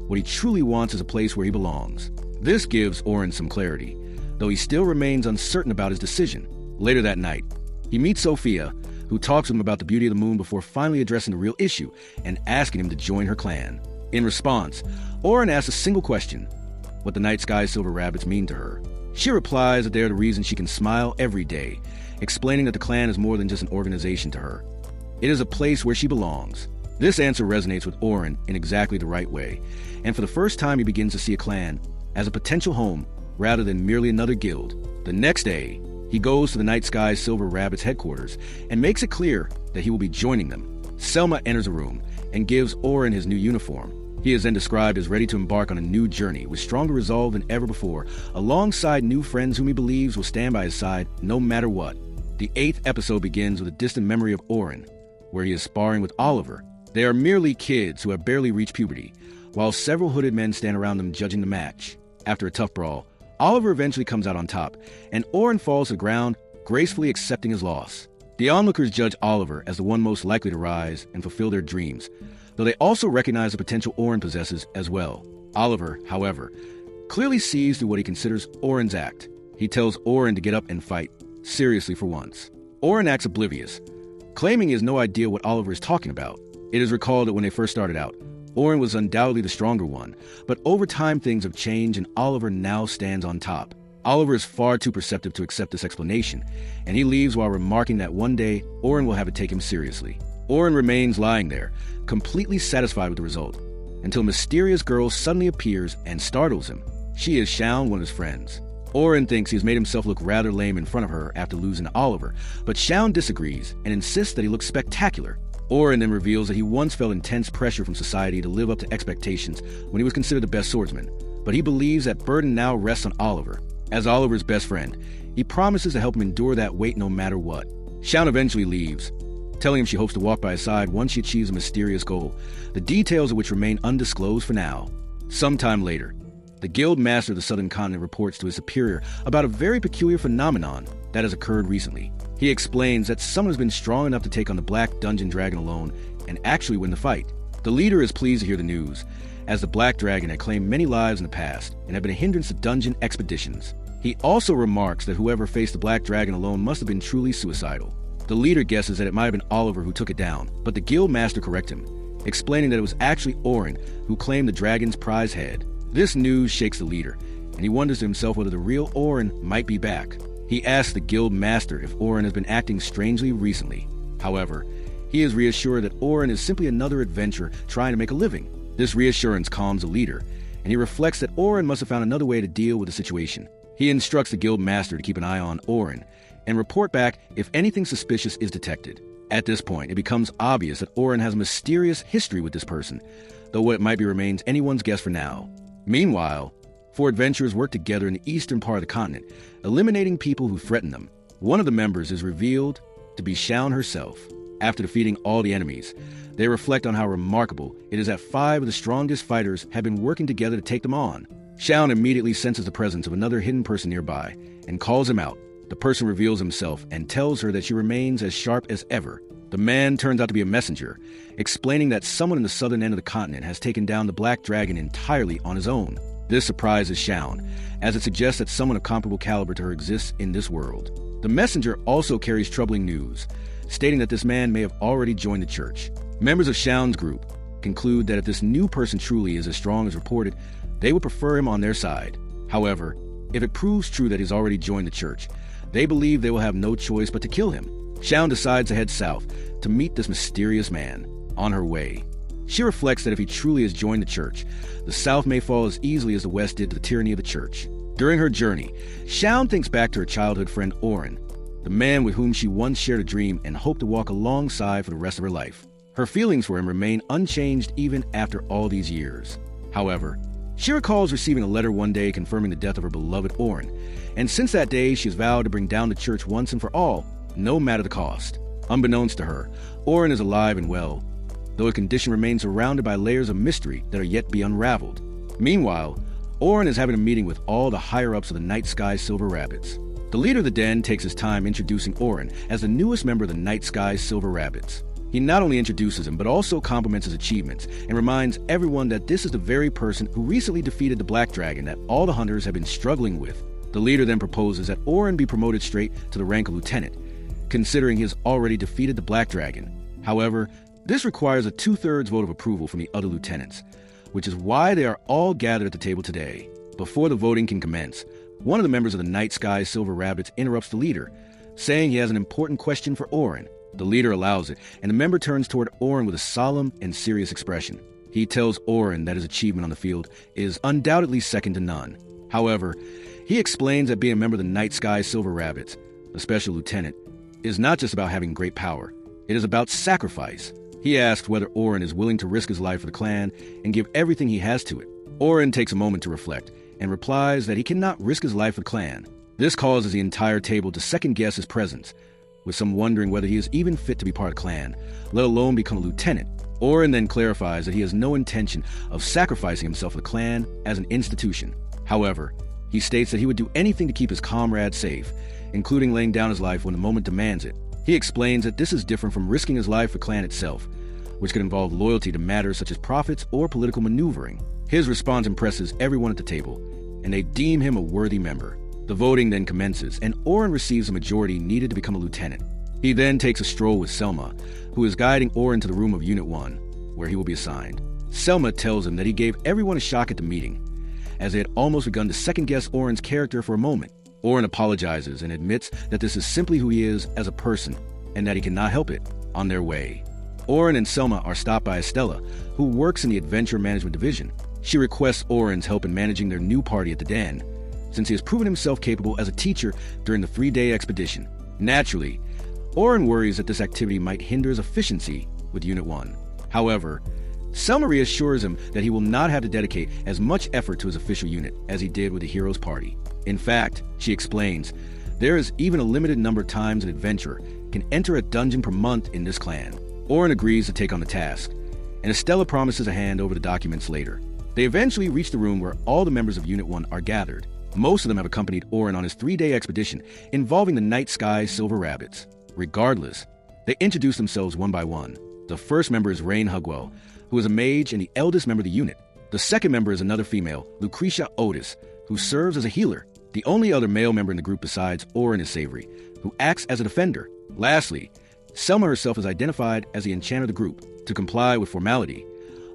what he truly wants is a place where he belongs. This gives Orin some clarity, though he still remains uncertain about his decision. Later that night, he meets Sophia, who talks with him about the beauty of the moon before finally addressing the real issue and asking him to join her clan. In response, Orin asks a single question: what the Night Sky Silver Rabbits mean to her. She replies that they are the reason she can smile every day, explaining that the clan is more than just an organization to her. It is a place where she belongs. This answer resonates with Orin in exactly the right way, and for the first time he begins to see a clan as a potential home rather than merely another guild. The next day, he goes to the Night Sky Silver Rabbits headquarters and makes it clear that he will be joining them. Selma enters a room and gives Orin his new uniform. He is then described as ready to embark on a new journey with stronger resolve than ever before, alongside new friends whom he believes will stand by his side no matter what. The 8th episode begins with a distant memory of Orin, where he is sparring with Oliver. They are merely kids who have barely reached puberty, while several hooded men stand around them judging the match. After a tough brawl, Oliver eventually comes out on top, and Orin falls to the ground, gracefully accepting his loss. The onlookers judge Oliver as the one most likely to rise and fulfill their dreams, though they also recognize the potential Orin possesses as well. Oliver, however, clearly sees through what he considers Orin's act. He tells Orin to get up and fight, seriously for once. Orin acts oblivious, claiming he has no idea what Oliver is talking about. It is recalled that when they first started out, Orin was undoubtedly the stronger one, but over time things have changed and Oliver now stands on top. Oliver is far too perceptive to accept this explanation, and he leaves while remarking that one day Orin will have to take him seriously. Orin remains lying there, completely satisfied with the result, until a mysterious girl suddenly appears and startles him. She is Shaun, one of his friends. Orin thinks he has made himself look rather lame in front of her after losing to Oliver, but Shaun disagrees and insists that he looks spectacular. Orin then reveals that he once felt intense pressure from society to live up to expectations when he was considered the best swordsman, but he believes that burden now rests on Oliver. As Oliver's best friend, he promises to help him endure that weight no matter what. Shaun eventually leaves, telling him she hopes to walk by his side once she achieves a mysterious goal, the details of which remain undisclosed for now. Sometime later, the Guild Master of the Southern Continent reports to his superior about a very peculiar phenomenon that has occurred recently. He explains that someone has been strong enough to take on the Black Dungeon Dragon alone and actually win the fight. The leader is pleased to hear the news, as the Black Dragon had claimed many lives in the past and had been a hindrance to dungeon expeditions. He also remarks that whoever faced the Black Dragon alone must have been truly suicidal. The leader guesses that it might have been Oliver who took it down, but the Guild Master corrects him, explaining that it was actually Orin who claimed the dragon's prize head. This news shakes the leader, and he wonders to himself whether the real Orin might be back. He asks the Guild Master if Orin has been acting strangely recently. However, he is reassured that Orin is simply another adventurer trying to make a living. This reassurance calms the leader, and he reflects that Orin must have found another way to deal with the situation. He instructs the Guild Master to keep an eye on Orin and report back if anything suspicious is detected. At this point, it becomes obvious that Orin has a mysterious history with this person, though what it might be remains anyone's guess for now. Meanwhile, 4 adventurers work together in the eastern part of the continent, eliminating people who threaten them. One of the members is revealed to be Shaun herself. After defeating all the enemies, they reflect on how remarkable it is that 5 of the strongest fighters have been working together to take them on. Xiao immediately senses the presence of another hidden person nearby and calls him out. The person reveals himself and tells her that she remains as sharp as ever. The man turns out to be a messenger, explaining that someone in the southern end of the continent has taken down the Black Dragon entirely on his own. This surprises Xiao, as it suggests that someone of comparable caliber to her exists in this world. The messenger also carries troubling news, stating that this man may have already joined the church. Members of Xiao's group conclude that if this new person truly is as strong as reported, they would prefer him on their side. However, if it proves true that he's already joined the church, they believe they will have no choice but to kill him. Xiao decides to head south to meet this mysterious man. On her way, she reflects that if he truly has joined the church, the South may fall as easily as the West did to the tyranny of the church. During her journey, Xiao thinks back to her childhood friend Oren, the man with whom she once shared a dream and hoped to walk alongside for the rest of her life. Her feelings for him remain unchanged even after all these years. However, she recalls receiving a letter one day confirming the death of her beloved Oren, and since that day she has vowed to bring down the church once and for all, no matter the cost. Unbeknownst to her, Oren is alive and well, though his condition remains surrounded by layers of mystery that are yet to be unraveled. Meanwhile, Oren is having a meeting with all the higher-ups of the Night Sky Silver Rabbits. The leader of the den takes his time introducing Oren as the newest member of the Night Sky Silver Rabbits. He not only introduces him, but also compliments his achievements and reminds everyone that this is the very person who recently defeated the Black Dragon that all the hunters have been struggling with. The leader then proposes that Oren be promoted straight to the rank of lieutenant, considering he has already defeated the Black Dragon. However, this requires a 2/3 vote of approval from the other lieutenants, which is why they are all gathered at the table today. Before the voting can commence, one of the members of the Night Sky Silver Rabbits interrupts the leader, saying he has an important question for Oren. The leader allows it, and the member turns toward Oren with a solemn and serious expression. He tells Oren that his achievement on the field is undoubtedly second to none. However, he explains that being a member of the Night Sky Silver Rabbits, a special lieutenant, is not just about having great power. It is about sacrifice. He asks whether Oren is willing to risk his life for the clan and give everything he has to it. Oren takes a moment to reflect and replies that he cannot risk his life for the clan. This causes the entire table to second-guess his presence, with some wondering whether he is even fit to be part of the clan, let alone become a lieutenant. Oren then clarifies that he has no intention of sacrificing himself for the clan as an institution. However, he states that he would do anything to keep his comrades safe, including laying down his life when the moment demands it. He explains that this is different from risking his life for the clan itself, which could involve loyalty to matters such as profits or political maneuvering. His response impresses everyone at the table, and they deem him a worthy member. The voting then commences, and Oren receives the majority needed to become a lieutenant. He then takes a stroll with Selma, who is guiding Oren to the room of Unit 1, where he will be assigned. Selma tells him that he gave everyone a shock at the meeting, as they had almost begun to second-guess Oren's character for a moment. Oren apologizes and admits that this is simply who he is as a person, and that he cannot help it. On their way, Oren and Selma are stopped by Estella, who works in the Adventure Management Division. She requests Oren's help in managing their new party at the den, since he has proven himself capable as a teacher during the 3-day expedition. Naturally, Oren worries that this activity might hinder his efficiency with Unit 1. However, Selma reassures him that he will not have to dedicate as much effort to his official unit as he did with the hero's party. In fact, she explains, there is even a limited number of times an adventurer can enter a dungeon per month in this clan. Oren agrees to take on the task, and Estella promises a hand over the documents later. They eventually reach the room where all the members of Unit 1 are gathered. Most of them have accompanied Oren on his 3-day expedition involving the Night Sky Silver Rabbits. Regardless, they introduce themselves one by one. The first member is Rain Hugwell, who is a mage and the eldest member of the unit. The second member is another female, Lucretia Otis, who serves as a healer. The only other male member in the group besides Oren is Savory, who acts as a defender. Lastly, Selma herself is identified as the enchanter of the group. To comply with formality,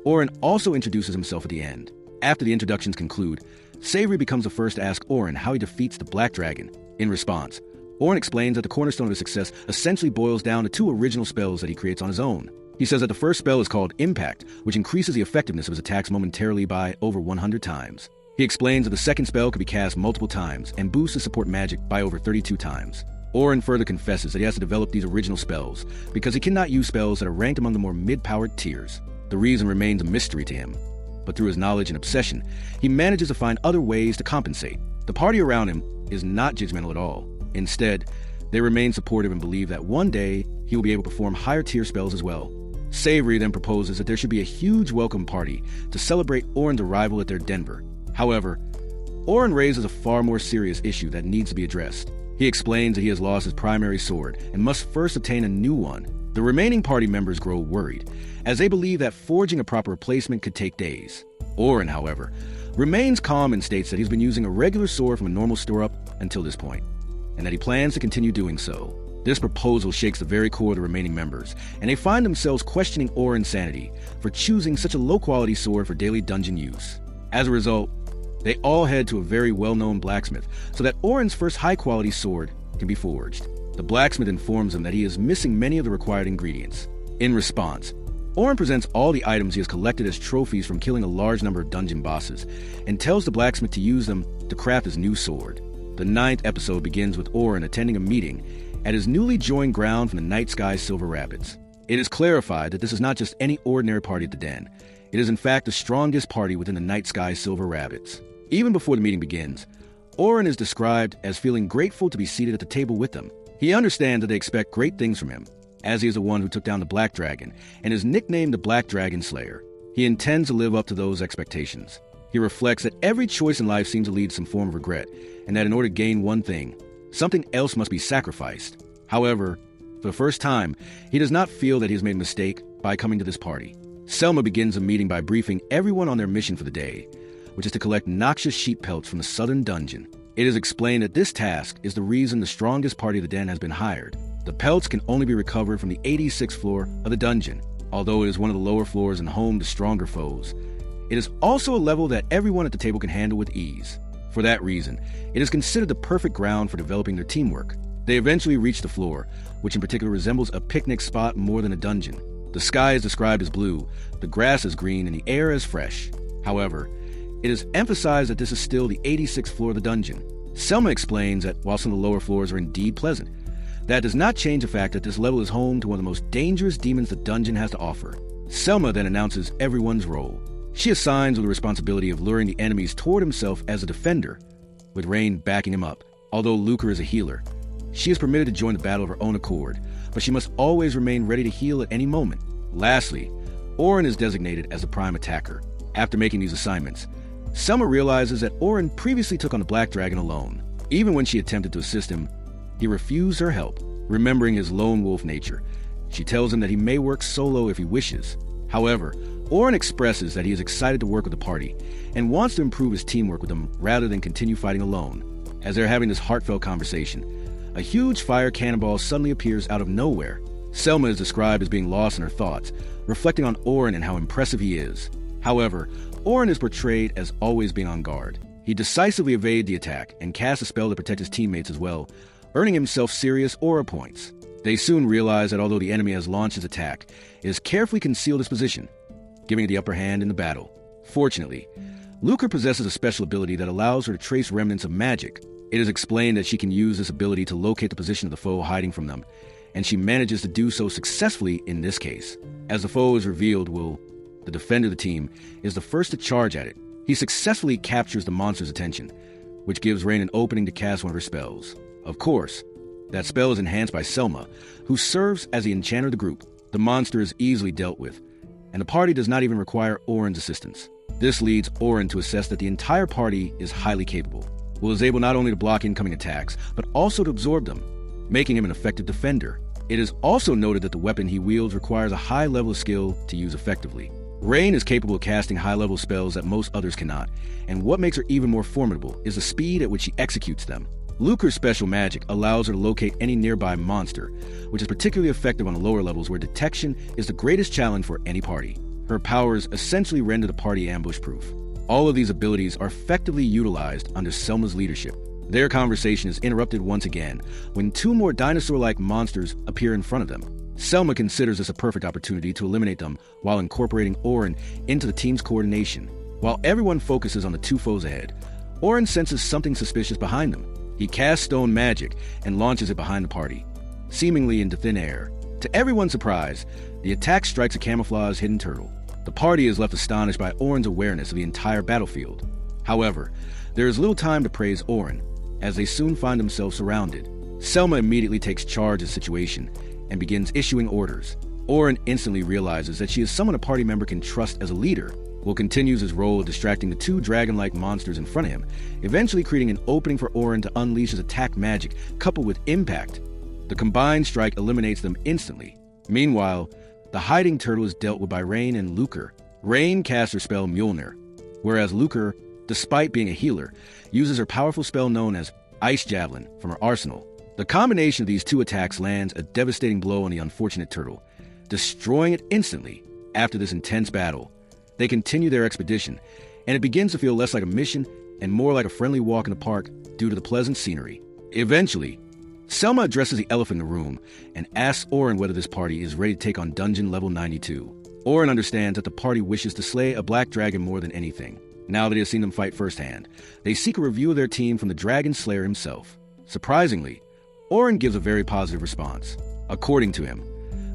Oren also introduces himself at the end. After the introductions conclude, Savory becomes the first to ask Oren how he defeats the Black Dragon. In response, Oren explains that the cornerstone of his success essentially boils down to 2 original spells that he creates on his own. He says that the first spell is called Impact, which increases the effectiveness of his attacks momentarily by over 100 times. He explains that the second spell can be cast multiple times and boosts his support magic by over 32 times. Oren further confesses that he has to develop these original spells because he cannot use spells that are ranked among the more mid-powered tiers. The reason remains a mystery to him, but through his knowledge and obsession, he manages to find other ways to compensate. The party around him is not judgmental at all. Instead, They remain supportive and believe that one day he will be able to perform higher tier spells as well. Savory then proposes that there should be a huge welcome party to celebrate Auron's arrival at their Denver. However, Auron raises a far more serious issue that needs to be addressed. He explains that he has lost his primary sword and must first obtain a new one. The remaining party members grow worried, as they believe that forging a proper replacement could take days. Auron, however, remains calm and states that he's been using a regular sword from a normal store up until this point, and that he plans to continue doing so. This proposal shakes the very core of the remaining members, and they find themselves questioning Auron's sanity for choosing such a low-quality sword for daily dungeon use. As a result, they all head to a very well-known blacksmith so that Auron's first high-quality sword can be forged. The blacksmith informs them that he is missing many of the required ingredients. In response, Auron presents all the items he has collected as trophies from killing a large number of dungeon bosses and tells the blacksmith to use them to craft his new sword. The 9th episode begins with Auron attending a meeting at his newly joined ground from the Night Sky Silver Rapids. It is clarified that this is not just any ordinary party at the Den. It is in fact the strongest party within the Night Sky Silver Rapids. Even before the meeting begins, Auron is described as feeling grateful to be seated at the table with them. He understands that they expect great things from him, as he is the one who took down the Black Dragon and is nicknamed the Black Dragon Slayer. He intends to live up to those expectations. He reflects that every choice in life seems to lead to some form of regret, and that in order to gain one thing, something else must be sacrificed. However, for the first time, he does not feel that he has made a mistake by coming to this party. Selma begins the meeting by briefing everyone on their mission for the day, which is to collect noxious sheep pelts from the southern dungeon. It is explained that this task is the reason the strongest party of the Den has been hired. The pelts can only be recovered from the 86th floor of the dungeon, although it is one of the lower floors and home to stronger foes. It is also a level that everyone at the table can handle with ease. For that reason, it is considered the perfect ground for developing their teamwork. They eventually reach the floor, which in particular resembles a picnic spot more than a dungeon. The sky is described as blue, the grass is green, and the air is fresh. However, it is emphasized that this is still the 86th floor of the dungeon. Selma explains that while some of the lower floors are indeed pleasant, that does not change the fact that this level is home to one of the most dangerous demons the dungeon has to offer. Selma then announces everyone's role. She assigns with the responsibility of luring the enemies toward himself as a defender, with Rain backing him up. Although Lucre is a healer, she is permitted to join the battle of her own accord, but she must always remain ready to heal at any moment. Lastly, Auron is designated as the prime attacker. After making these assignments, Selma realizes that Auron previously took on the Black Dragon alone. Even when she attempted to assist him, he refused her help. Remembering his lone wolf nature, she tells him that he may work solo if he wishes. However, Auron expresses that he is excited to work with the party and wants to improve his teamwork with them rather than continue fighting alone. As they're having this heartfelt conversation, a huge fire cannonball suddenly appears out of nowhere. Selma is described as being lost in her thoughts, reflecting on Auron and how impressive he is. However, Auron is portrayed as always being on guard. He decisively evaded the attack and cast a spell to protect his teammates as well, earning himself serious aura points. They soon realize that although the enemy has launched his attack, it has carefully concealed his position, giving it the upper hand in the battle. Fortunately, Lucre possesses a special ability that allows her to trace remnants of magic. It is explained that she can use this ability to locate the position of the foe hiding from them, and she manages to do so successfully in this case. As the foe is revealed, Will, the defender of the team, is the first to charge at it. He successfully captures the monster's attention, which gives Rain an opening to cast one of her spells. Of course, that spell is enhanced by Selma, who serves as the enchanter of the group. The monster is easily dealt with, and the party does not even require Auron's assistance. This leads Auron to assess that the entire party is highly capable. Will is able not only to block incoming attacks, but also to absorb them, making him an effective defender. It is also noted that the weapon he wields requires a high level of skill to use effectively. Rain is capable of casting high-level spells that most others cannot, and what makes her even more formidable is the speed at which she executes them. Lucre's special magic allows her to locate any nearby monster, which is particularly effective on the lower levels where detection is the greatest challenge for any party. Her powers essentially render the party ambush-proof. All of these abilities are effectively utilized under Selma's leadership. Their conversation is interrupted once again when two more dinosaur-like monsters appear in front of them. Selma considers this a perfect opportunity to eliminate them while incorporating Auron into the team's coordination. While everyone focuses on the two foes ahead, Auron senses something suspicious behind them. He casts stone magic and launches it behind the party, seemingly into thin air. To everyone's surprise, the attack strikes a camouflaged hidden turtle. The party is left astonished by Auron's awareness of the entire battlefield. However, there is little time to praise Auron, as they soon find themselves surrounded. Selma immediately takes charge of the situation and begins issuing orders. Oren instantly realizes that she is someone a party member can trust as a leader, while continues his role of distracting the two dragon-like monsters in front of him, eventually creating an opening for Oren to unleash his attack magic coupled with impact. The combined strike eliminates them instantly. Meanwhile, the hiding turtle is dealt with by Rain and Lucre. Rain casts her spell Mjolnir, whereas Lucre, despite being a healer, uses her powerful spell known as Ice Javelin from her arsenal. The combination of these two attacks lands a devastating blow on the unfortunate turtle, destroying it instantly. After this intense battle, they continue their expedition, and it begins to feel less like a mission and more like a friendly walk in the park due to the pleasant scenery. Eventually, Selma addresses the elephant in the room and asks Oren whether this party is ready to take on dungeon level 92. Oren understands that the party wishes to slay a black dragon more than anything. Now that he has seen them fight firsthand, they seek a review of their team from the Dragon Slayer himself. Surprisingly, Oren gives a very positive response. According to him,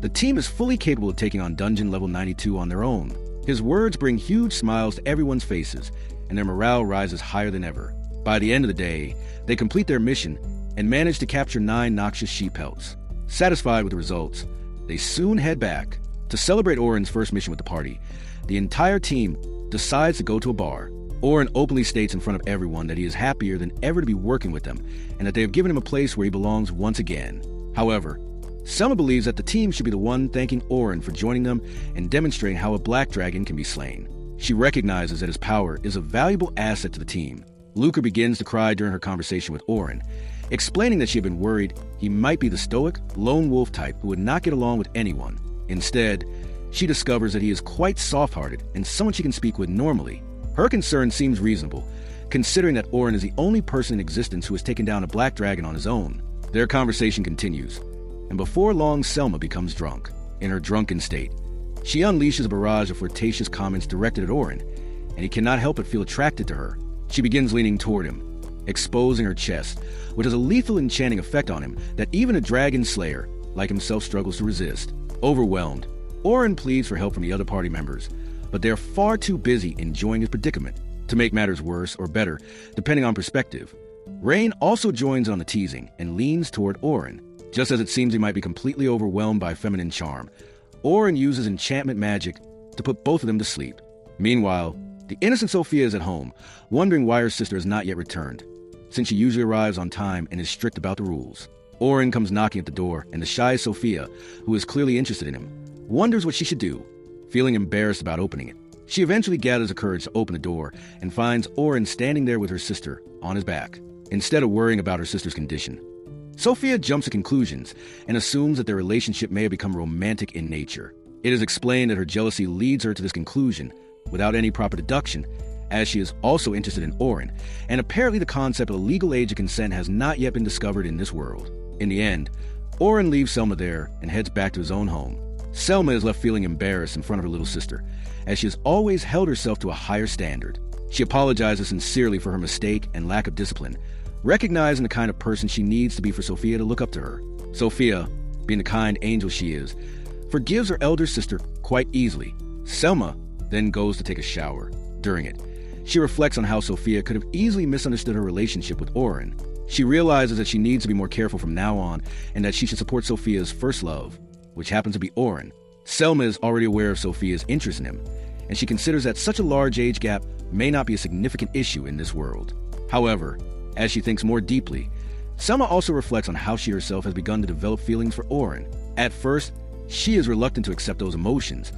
the team is fully capable of taking on dungeon level 92 on their own. His words bring huge smiles to everyone's faces, and their morale rises higher than ever. By the end of the day, they complete their mission and manage to capture 9 noxious sheep pelts. Satisfied with the results, they soon head back. To celebrate Oren's first mission with the party, the entire team decides to go to a bar. Oren openly states in front of everyone that he is happier than ever to be working with them, and that they have given him a place where he belongs once again. However, Selma believes that the team should be the one thanking Oren for joining them and demonstrating how a black dragon can be slain. She recognizes that his power is a valuable asset to the team. Lucre begins to cry during her conversation with Oren, explaining that she had been worried he might be the stoic, lone wolf type who would not get along with anyone. Instead, she discovers that he is quite soft-hearted and someone she can speak with normally. Her concern seems reasonable, considering that Oren is the only person in existence who has taken down a black dragon on his own. Their conversation continues, and before long Selma becomes drunk. In her drunken state, she unleashes a barrage of flirtatious comments directed at Oren, and he cannot help but feel attracted to her. She begins leaning toward him, exposing her chest, which has a lethal enchanting effect on him that even a dragon slayer like himself struggles to resist. Overwhelmed, Oren pleads for help from the other party members, but they are far too busy enjoying his predicament. To make matters worse or better, depending on perspective, Rain also joins on the teasing and leans toward Oren. Just as it seems he might be completely overwhelmed by feminine charm, Oren uses enchantment magic to put both of them to sleep. Meanwhile, the innocent Sophia is at home, wondering why her sister has not yet returned, since she usually arrives on time and is strict about the rules. Oren comes knocking at the door, and the shy Sophia, who is clearly interested in him, wonders what she should do, feeling embarrassed about opening it. She eventually gathers the courage to open the door and finds Oren standing there with her sister on his back. Instead of worrying about her sister's condition, Sophia jumps to conclusions and assumes that their relationship may have become romantic in nature. It is explained that her jealousy leads her to this conclusion without any proper deduction, as she is also interested in Oren, and apparently the concept of a legal age of consent has not yet been discovered in this world. In the end, Oren leaves Selma there and heads back to his own home. Selma is left feeling embarrassed in front of her little sister, as she has always held herself to a higher standard. She apologizes sincerely for her mistake and lack of discipline, recognizing the kind of person she needs to be for Sophia to look up to her. Sophia, being the kind angel she is, forgives her elder sister quite easily. Selma then goes to take a shower. During it, she reflects on how Sophia could have easily misunderstood her relationship with Oren. She realizes that she needs to be more careful from now on and that she should support Sophia's first love, which happens to be Oren. Selma is already aware of Sophia's interest in him, and she considers that such a large age gap may not be a significant issue in this world. However, as she thinks more deeply, Selma also reflects on how she herself has begun to develop feelings for Oren. At first, she is reluctant to accept those emotions,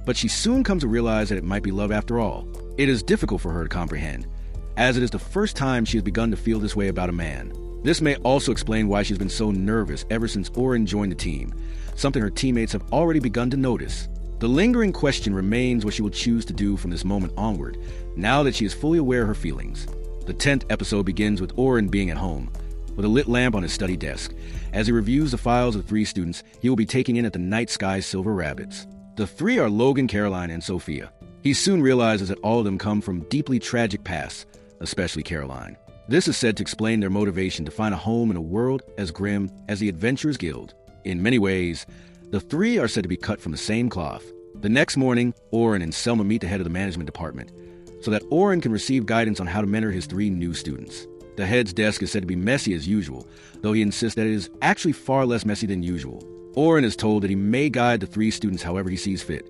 but she soon comes to realize that it might be love after all. It is difficult for her to comprehend, as it is the first time she has begun to feel this way about a man. This may also explain why she's been so nervous ever since Oren joined the team, something her teammates have already begun to notice. The lingering question remains what she will choose to do from this moment onward, now that she is fully aware of her feelings. The 10th episode begins with Oren being at home, with a lit lamp on his study desk, as he reviews the files of 3 students he will be taking in at the Night Sky Silver Rabbits. The 3 are Logan, Caroline, and Sophia. He soon realizes that all of them come from deeply tragic pasts, especially Caroline. This is said to explain their motivation to find a home in a world as grim as the Adventurers Guild. In many ways, the 3 are said to be cut from the same cloth. The next morning, Oren and Selma meet the head of the management department, so that Oren can receive guidance on how to mentor his 3 new students. The head's desk is said to be messy as usual, though he insists that it is actually far less messy than usual. Oren is told that he may guide the 3 students however he sees fit,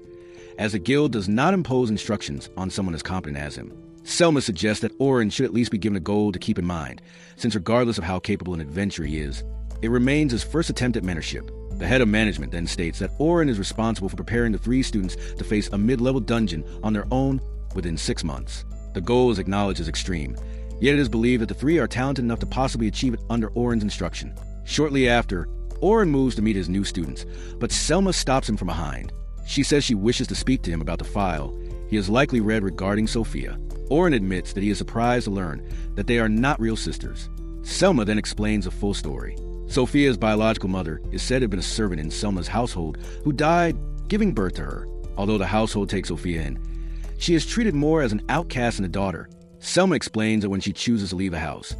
as the guild does not impose instructions on someone as competent as him. Selma suggests that Oren should at least be given a goal to keep in mind, since regardless of how capable an adventurer he is, it remains his first attempt at mentorship. The head of management then states that Oren is responsible for preparing the 3 students to face a mid-level dungeon on their own within 6 months. The goal is acknowledged as extreme, yet it is believed that the 3 are talented enough to possibly achieve it under Oren's instruction. Shortly after, Oren moves to meet his new students, but Selma stops him from behind. She says she wishes to speak to him about the file he has likely read regarding Sophia. Oren admits that he is surprised to learn that they are not real sisters. Selma then explains the full story. Sophia's biological mother is said to have been a servant in Selma's household who died giving birth to her. Although the household takes Sophia in, she is treated more as an outcast than a daughter. Selma explains that when she chooses to leave the house,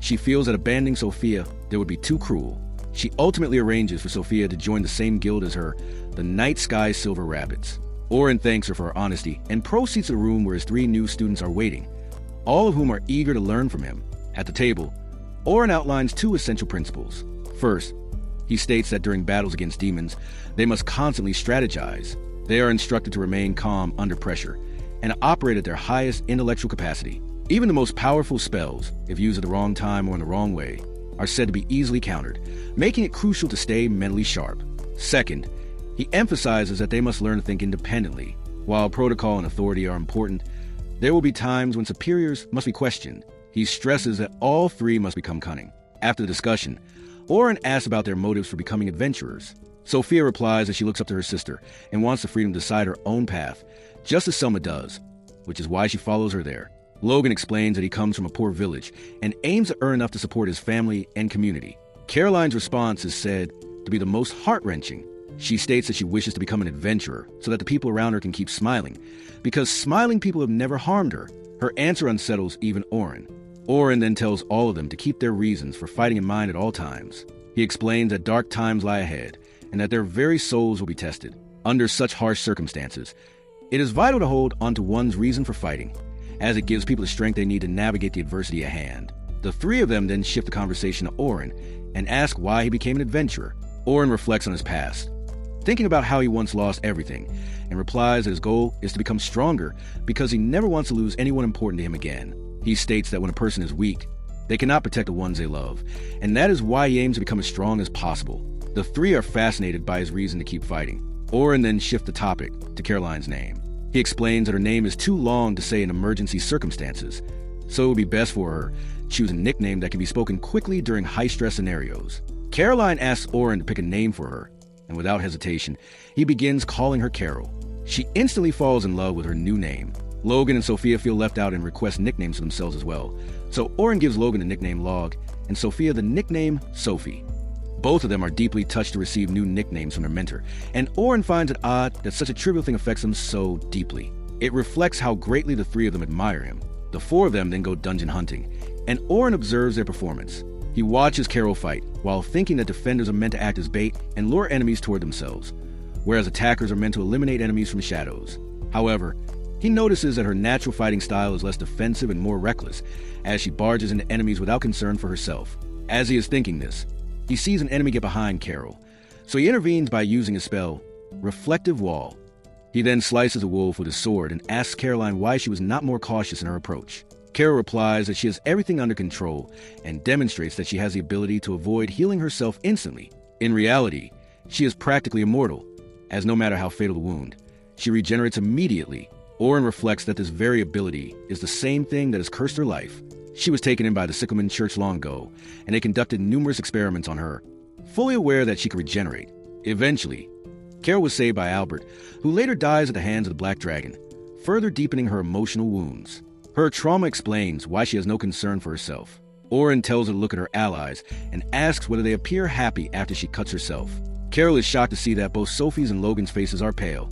she feels that abandoning Sophia there would be too cruel. She ultimately arranges for Sophia to join the same guild as her, the Night Sky Silver Rabbits. Oren thanks her for her honesty and proceeds to the room where his 3 new students are waiting, all of whom are eager to learn from him. At the table, Oren outlines 2 essential principles. First, he states that during battles against demons, they must constantly strategize. They are instructed to remain calm under pressure and operate at their highest intellectual capacity. Even the most powerful spells, if used at the wrong time or in the wrong way, are said to be easily countered, making it crucial to stay mentally sharp. Second, he emphasizes that they must learn to think independently. While protocol and authority are important, there will be times when superiors must be questioned. He stresses that all 3 must become cunning. After the discussion, Oren asks about their motives for becoming adventurers. Sophia replies that she looks up to her sister and wants the freedom to decide her own path, just as Selma does, which is why she follows her there. Logan explains that he comes from a poor village and aims to earn enough to support his family and community. Caroline's response is said to be the most heart-wrenching. She states that she wishes to become an adventurer so that the people around her can keep smiling, because smiling people have never harmed her. Her answer unsettles even Oren. Oren then tells all of them to keep their reasons for fighting in mind at all times. He explains that dark times lie ahead and that their very souls will be tested. Under such harsh circumstances, it is vital to hold onto one's reason for fighting, as it gives people the strength they need to navigate the adversity at hand. The 3 of them then shift the conversation to Oren and ask why he became an adventurer. Oren reflects on his past, thinking about how he once lost everything, and replies that his goal is to become stronger because he never wants to lose anyone important to him again. He states that when a person is weak, they cannot protect the ones they love, and that is why he aims to become as strong as possible. The 3 are fascinated by his reason to keep fighting. Oren then shifts the topic to Caroline's name. He explains that her name is too long to say in emergency circumstances, so it would be best for her to choose a nickname that can be spoken quickly during high-stress scenarios. Caroline asks Oren to pick a name for her, and without hesitation, he begins calling her Carol. She instantly falls in love with her new name. Logan and Sophia feel left out and request nicknames for themselves as well, so Oren gives Logan the nickname Log, and Sophia the nickname Sophie. Both of them are deeply touched to receive new nicknames from their mentor, and Oren finds it odd that such a trivial thing affects them so deeply. It reflects how greatly the 3 of them admire him. The 4 of them then go dungeon hunting, and Oren observes their performance. He watches Carol fight, while thinking that defenders are meant to act as bait and lure enemies toward themselves, whereas attackers are meant to eliminate enemies from shadows. However, he notices that her natural fighting style is less defensive and more reckless, as she barges into enemies without concern for herself. As he is thinking this, he sees an enemy get behind Carol, so he intervenes by using his spell, Reflective Wall. He then slices a wolf with his sword and asks Caroline why she was not more cautious in her approach. Carol replies that she has everything under control and demonstrates that she has the ability to avoid healing herself instantly. In reality, she is practically immortal, as no matter how fatal the wound, she regenerates immediately. Oren reflects that this very ability is the same thing that has cursed her life. She was taken in by the Sickleman Church long ago, and they conducted numerous experiments on her, fully aware that she could regenerate. Eventually, Carol was saved by Albert, who later dies at the hands of the Black Dragon, further deepening her emotional wounds. Her trauma explains why she has no concern for herself. Oren tells her to look at her allies and asks whether they appear happy after she cuts herself. Carol is shocked to see that both Sophie's and Logan's faces are pale,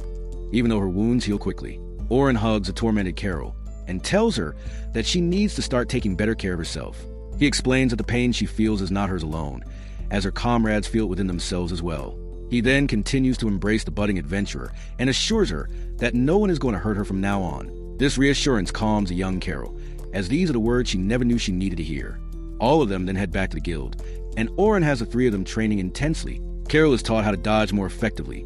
even though her wounds heal quickly. Oren hugs a tormented Carol and tells her that she needs to start taking better care of herself. He explains that the pain she feels is not hers alone, as her comrades feel it within themselves as well. He then continues to embrace the budding adventurer and assures her that no one is going to hurt her from now on. This reassurance calms the young Carol, as these are the words she never knew she needed to hear. All of them then head back to the guild, and Orin has the three of them training intensely. Carol is taught how to dodge more effectively.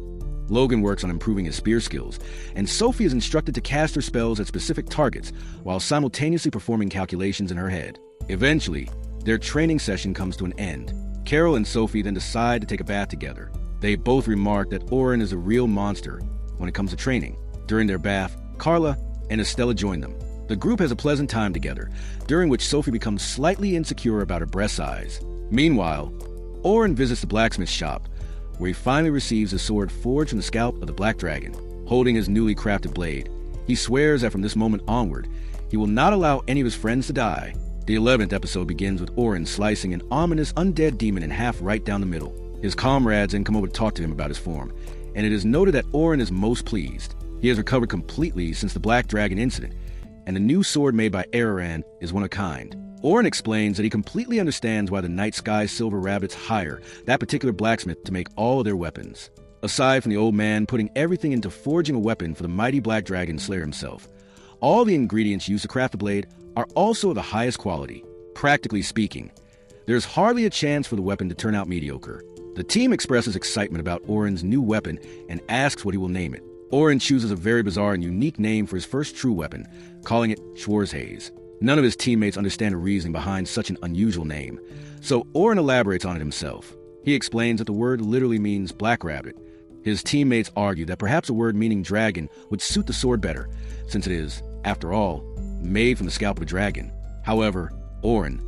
Logan works on improving his spear skills, and Sophie is instructed to cast her spells at specific targets while simultaneously performing calculations in her head. Eventually, their training session comes to an end. Carol and Sophie then decide to take a bath together. They both remark that Orin is a real monster when it comes to training. During their bath, Carla and Estella join them. The group has a pleasant time together, during which Sophie becomes slightly insecure about her breast size. Meanwhile, Orin visits the blacksmith shop, where he finally receives a sword forged from the scalp of the Black Dragon. Holding his newly crafted blade, he swears that from this moment onward, he will not allow any of his friends to die. The 11th episode begins with Orin slicing an ominous undead demon in half right down the middle. His comrades then come over to talk to him about his form, and it is noted that Orin is most pleased. He has recovered completely since the Black Dragon incident, and the new sword made by Araran is one of a kind. Orin explains that he completely understands why the Night Sky Silver Rabbits hire that particular blacksmith to make all of their weapons. Aside from the old man putting everything into forging a weapon for the mighty Black Dragon Slayer himself, all the ingredients used to craft the blade are also of the highest quality. Practically speaking, there's hardly a chance for the weapon to turn out mediocre. The team expresses excitement about Orin's new weapon and asks what he will name it. Orin chooses a very bizarre and unique name for his first true weapon, calling it Schwarzhaze. None of his teammates understand the reasoning behind such an unusual name, so Orin elaborates on it himself. He explains that the word literally means black rabbit. His teammates argue that perhaps a word meaning dragon would suit the sword better, since it is, after all, made from the scalp of a dragon. However, Orin,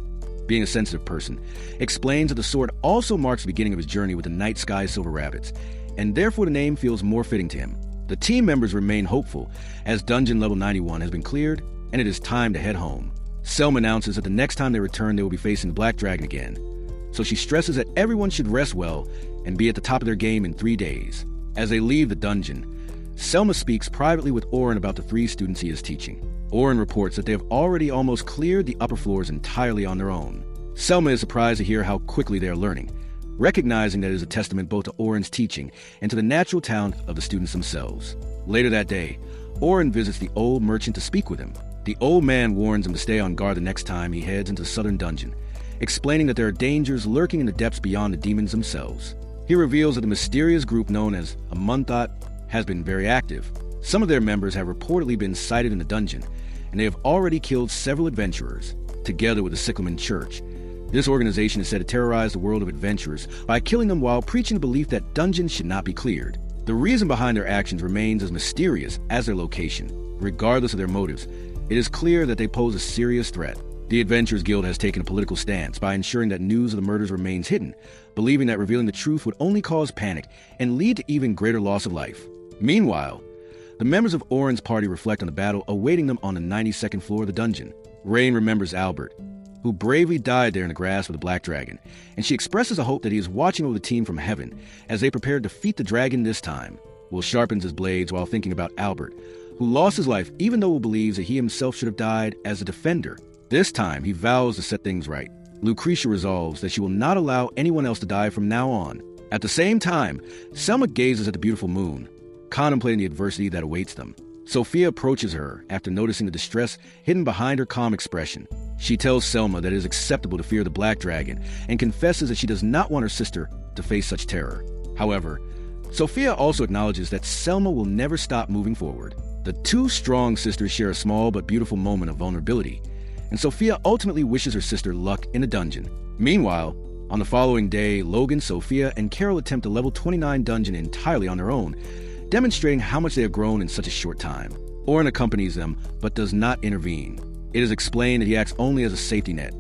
being a sensitive person, explains that the sword also marks the beginning of his journey with the Night Sky Silver Rabbits, and therefore the name feels more fitting to him. The team members remain hopeful, as dungeon level 91 has been cleared, and it is time to head home. Selma announces that the next time they return they will be facing the Black Dragon again, so she stresses that everyone should rest well and be at the top of their game in 3 days. As they leave the dungeon, Selma speaks privately with Orin about the 3 students he is teaching. Orin reports that they have already almost cleared the upper floors entirely on their own. Selma is surprised to hear how quickly they are learning, recognizing that it is a testament both to Orin's teaching and to the natural talent of the students themselves. Later that day, Orin visits the old merchant to speak with him. The old man warns him to stay on guard the next time he heads into the southern dungeon, explaining that there are dangers lurking in the depths beyond the demons themselves. He reveals that the mysterious group known as Amunthot has been very active. Some of their members have reportedly been sighted in the dungeon, and they have already killed several adventurers, together with the Cyclamen Church. This organization is said to terrorize the world of adventurers by killing them while preaching the belief that dungeons should not be cleared. The reason behind their actions remains as mysterious as their location. Regardless of their motives, it is clear that they pose a serious threat. The Adventurers Guild has taken a political stance by ensuring that news of the murders remains hidden, believing that revealing the truth would only cause panic and lead to even greater loss of life. Meanwhile, the members of Orin's party reflect on the battle awaiting them on the 92nd floor of the dungeon. Rain remembers Albert, who bravely died there in the grasp of the Black Dragon, and she expresses a hope that he is watching over the team from heaven as they prepare to defeat the dragon this time. Will sharpens his blades while thinking about Albert, who lost his life even though he believes that he himself should have died as a defender. This time, he vows to set things right. Lucretia resolves that she will not allow anyone else to die from now on. At the same time, Selma gazes at the beautiful moon, contemplating the adversity that awaits them. Sophia approaches her after noticing the distress hidden behind her calm expression. She tells Selma that it is acceptable to fear the Black Dragon and confesses that she does not want her sister to face such terror. However, Sophia also acknowledges that Selma will never stop moving forward. The 2 strong sisters share a small but beautiful moment of vulnerability, and Sophia ultimately wishes her sister luck in a dungeon. Meanwhile, on the following day, Logan, Sophia, and Carol attempt a level 29 dungeon entirely on their own, demonstrating how much they have grown in such a short time. Orin accompanies them, but does not intervene. It is explained that he acts only as a safety net,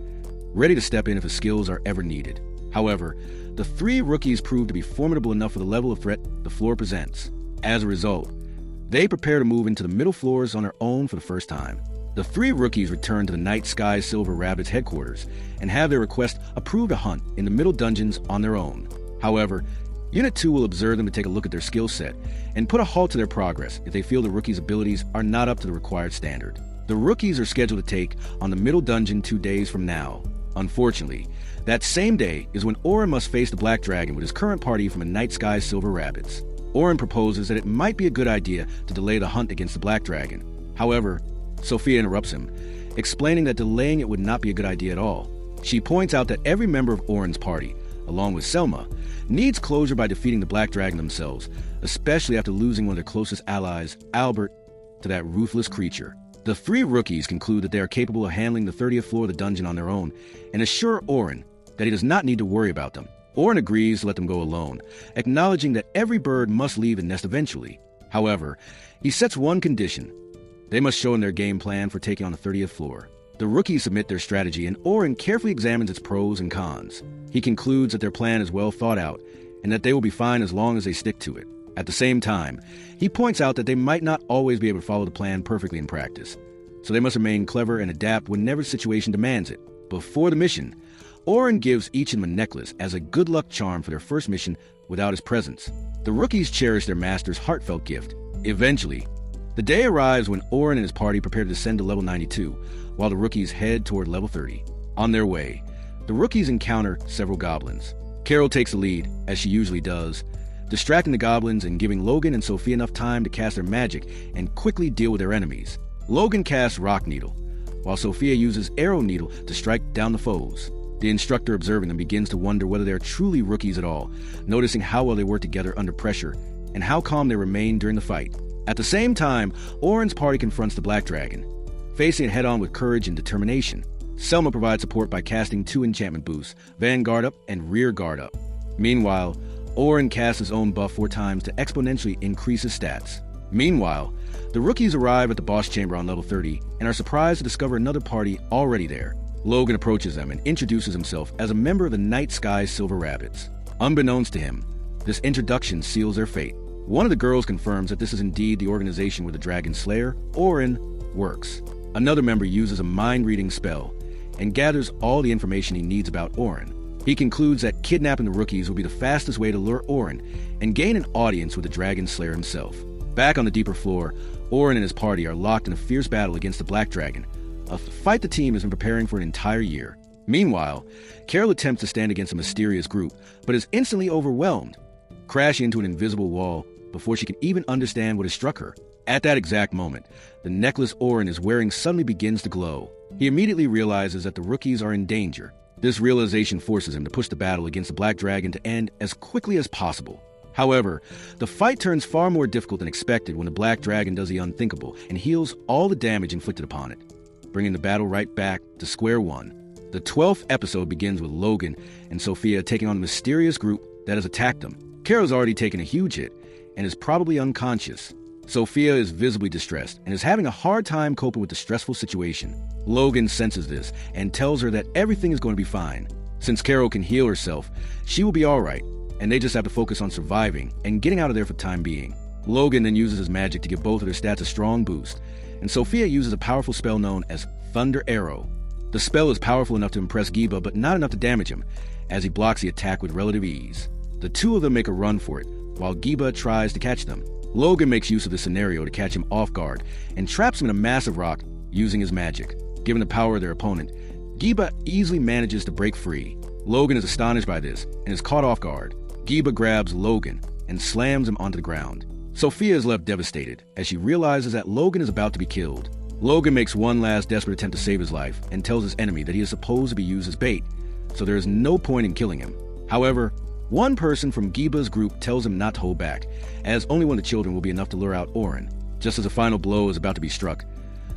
ready to step in if his skills are ever needed. However, the 3 rookies prove to be formidable enough for the level of threat the floor presents. As a result, they prepare to move into the middle floors on their own for the first time. The 3 rookies return to the Night Sky Silver Rabbits headquarters and have their request approved to hunt in the middle dungeons on their own. However, Unit 2 will observe them to take a look at their skill set and put a halt to their progress if they feel the rookies' abilities are not up to the required standard. The rookies are scheduled to take on the middle dungeon 2 days from now. Unfortunately, that same day is when Orin must face the Black Dragon with his current party from the Night Sky Silver Rabbits. Orin proposes that it might be a good idea to delay the hunt against the Black Dragon. However, Sophia interrupts him, explaining that delaying it would not be a good idea at all. She points out that every member of Oren's party, along with Selma, needs closure by defeating the Black Dragon themselves, especially after losing one of their closest allies, Albert, to that ruthless creature. The three rookies conclude that they are capable of handling the 30th floor of the dungeon on their own and assure Oren that he does not need to worry about them. Oren agrees to let them go alone, acknowledging that every bird must leave the nest eventually. However, he sets one condition. They must show him their game plan for taking on the 30th floor. The rookies submit their strategy, and Oren carefully examines its pros and cons. He concludes that their plan is well thought out, and that they will be fine as long as they stick to it. At the same time, he points out that they might not always be able to follow the plan perfectly in practice, so they must remain clever and adapt whenever the situation demands it. Before the mission, Oren gives each of them a necklace as a good luck charm for their first mission without his presence. The rookies cherish their master's heartfelt gift. Eventually, the day arrives when Oren and his party prepare to descend to level 92, while the rookies head toward level 30. On their way, the rookies encounter several goblins. Carol takes the lead, as she usually does, distracting the goblins and giving Logan and Sophia enough time to cast their magic and quickly deal with their enemies. Logan casts Rock Needle, while Sophia uses Arrow Needle to strike down the foes. The instructor observing them begins to wonder whether they are truly rookies at all, noticing how well they work together under pressure and how calm they remain during the fight. At the same time, Oren's party confronts the Black Dragon, facing it head-on with courage and determination. Selma provides support by casting 2 enchantment boosts, Vanguard Up and Rear Guard Up. Meanwhile, Oren casts his own buff 4 times to exponentially increase his stats. Meanwhile, the rookies arrive at the boss chamber on level 30 and are surprised to discover another party already there. Logan approaches them and introduces himself as a member of the Night Sky Silver Rabbits. Unbeknownst to him, this introduction seals their fate. One of the girls confirms that this is indeed the organization where the Dragon Slayer, Oren, works. Another member uses a mind-reading spell and gathers all the information he needs about Oren. He concludes that kidnapping the rookies will be the fastest way to lure Oren and gain an audience with the Dragon Slayer himself. Back on the deeper floor, Oren and his party are locked in a fierce battle against the Black Dragon, a fight the team has been preparing for an entire year. Meanwhile, Carol attempts to stand against a mysterious group, but is instantly overwhelmed, crashing into an invisible wall before she can even understand what has struck her. At that exact moment, the necklace Oren is wearing suddenly begins to glow. He immediately realizes that the rookies are in danger. This realization forces him to push the battle against the Black Dragon to end as quickly as possible. However, the fight turns far more difficult than expected when the Black Dragon does the unthinkable and heals all the damage inflicted upon it, bringing the battle right back to square one. The 12th episode begins with Logan and Sophia taking on a mysterious group that has attacked them. Carol's already taken a huge hit and is probably unconscious. Sophia is visibly distressed and is having a hard time coping with the stressful situation. Logan senses this and tells her that everything is going to be fine. Since Carol can heal herself, she will be alright, and they just have to focus on surviving and getting out of there for the time being. Logan then uses his magic to give both of their stats a strong boost, and Sophia uses a powerful spell known as Thunder Arrow. The spell is powerful enough to impress Giba, but not enough to damage him, as he blocks the attack with relative ease. The two of them make a run for it, while Giba tries to catch them. Logan makes use of this scenario to catch him off guard, and traps him in a massive rock using his magic. Given the power of their opponent, Giba easily manages to break free. Logan is astonished by this, and is caught off guard. Giba grabs Logan and slams him onto the ground. Sophia is left devastated, as she realizes that Logan is about to be killed. Logan makes one last desperate attempt to save his life, and tells his enemy that he is supposed to be used as bait, so there is no point in killing him. However, one person from Giba's group tells him not to hold back, as only one of the children will be enough to lure out Oren. Just as a final blow is about to be struck,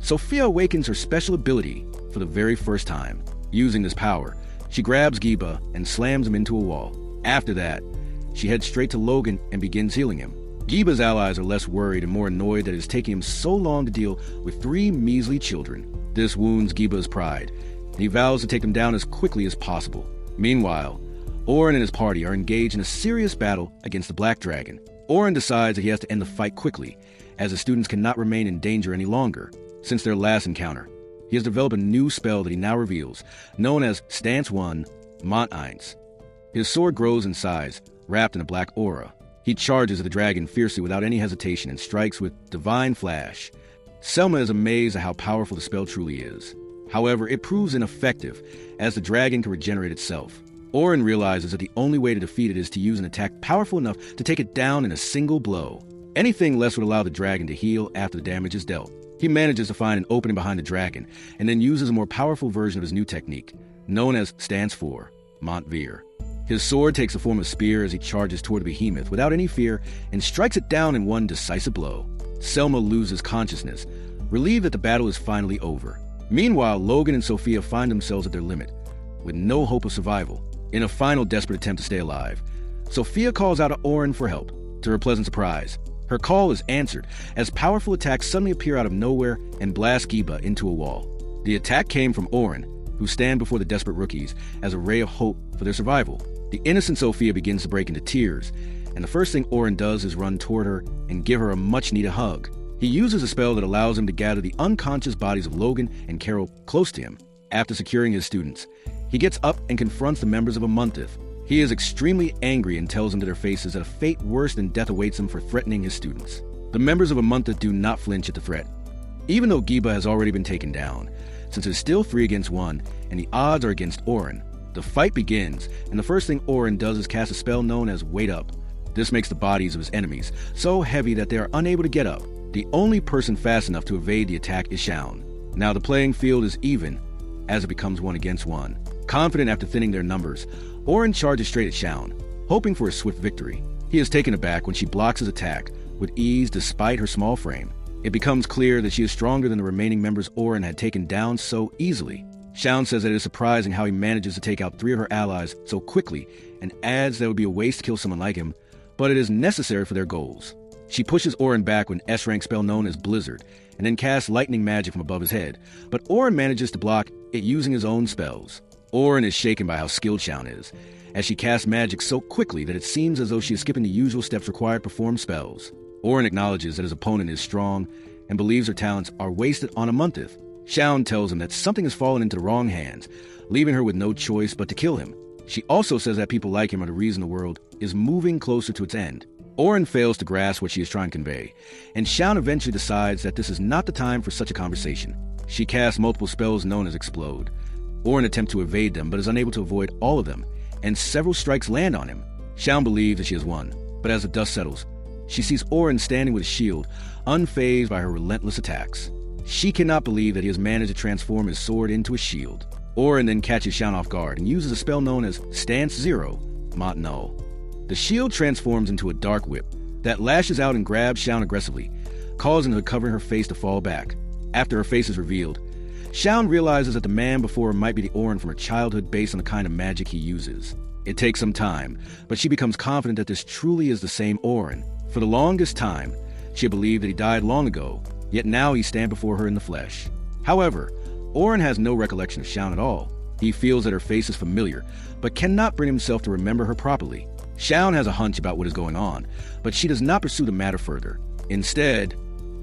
Sophia awakens her special ability for the very first time. Using this power, she grabs Giba and slams him into a wall. After that, she heads straight to Logan and begins healing him. Giba's allies are less worried and more annoyed that it is taking him so long to deal with 3 measly children. This wounds Giba's pride, and he vows to take them down as quickly as possible. Meanwhile, Oren and his party are engaged in a serious battle against the Black Dragon. Oren decides that he has to end the fight quickly, as the students cannot remain in danger any longer. Since their last encounter, he has developed a new spell that he now reveals, known as Stance 1, Mont Eins. His sword grows in size, wrapped in a black aura. He charges at the dragon fiercely without any hesitation and strikes with Divine Flash. Selma is amazed at how powerful the spell truly is. However, it proves ineffective, as the dragon can regenerate itself. Oren realizes that the only way to defeat it is to use an attack powerful enough to take it down in a single blow. Anything less would allow the dragon to heal after the damage is dealt. He manages to find an opening behind the dragon, and then uses a more powerful version of his new technique, known as stands for Montvir. His sword takes the form of a spear as he charges toward the behemoth without any fear and strikes it down in one decisive blow. Selma loses consciousness, relieved that the battle is finally over. Meanwhile, Logan and Sophia find themselves at their limit, with no hope of survival. In a final desperate attempt to stay alive, Sophia calls out to Orin for help. To her pleasant surprise, her call is answered as powerful attacks suddenly appear out of nowhere and blast Giba into a wall. The attack came from Orin, who stand before the desperate rookies as a ray of hope for their survival. The innocent Sophia begins to break into tears, and the first thing Orin does is run toward her and give her a much-needed hug. He uses a spell that allows him to gather the unconscious bodies of Logan and Carol close to him. After securing his students, he gets up and confronts the members of Amuntith. He is extremely angry and tells them to their faces that a fate worse than death awaits them for threatening his students. The members of Amuntith do not flinch at the threat, even though Giba has already been taken down, since it is still 3 against 1 and the odds are against Orin. The fight begins, and the first thing Orin does is cast a spell known as Wait Up. This makes the bodies of his enemies so heavy that they are unable to get up. The only person fast enough to evade the attack is Shaun. Now the playing field is even, as it becomes 1 against 1. Confident after thinning their numbers, Orin charges straight at Shaun, hoping for a swift victory. He is taken aback when she blocks his attack with ease despite her small frame. It becomes clear that she is stronger than the remaining members Orin had taken down so easily. Shaun says that it is surprising how he manages to take out 3 of her allies so quickly and adds that it would be a waste to kill someone like him, but it is necessary for their goals. She pushes Orin back with an S-rank spell known as Blizzard, and then casts lightning magic from above his head, but Orin manages to block it using his own spells. Orin is shaken by how skilled Shaun is, as she casts magic so quickly that it seems as though she is skipping the usual steps required to perform spells. Orin acknowledges that his opponent is strong and believes her talents are wasted on Amuntith. Shaun tells him that something has fallen into the wrong hands, leaving her with no choice but to kill him. She also says that people like him are the reason the world is moving closer to its end. Orin fails to grasp what she is trying to convey, and Shaun eventually decides that this is not the time for such a conversation. She casts multiple spells known as Explode. Orin attempts to evade them, but is unable to avoid all of them, and several strikes land on him. Shaun believes that she has won, but as the dust settles, she sees Orin standing with a shield, unfazed by her relentless attacks. She cannot believe that he has managed to transform his sword into a shield. Orin then catches Shaun off guard and uses a spell known as Stance Zero, Mont Null. The shield transforms into a dark whip that lashes out and grabs Shaun aggressively, causing her to cover her face to fall back. After her face is revealed, Shaun realizes that the man before her might be the Orin from her childhood based on the kind of magic he uses. It takes some time, but she becomes confident that this truly is the same Orin. For the longest time, she had believed that he died long ago, yet now he stands before her in the flesh. However, Orin has no recollection of Shaun at all. He feels that her face is familiar, but cannot bring himself to remember her properly. Shaun has a hunch about what is going on, but she does not pursue the matter further. Instead,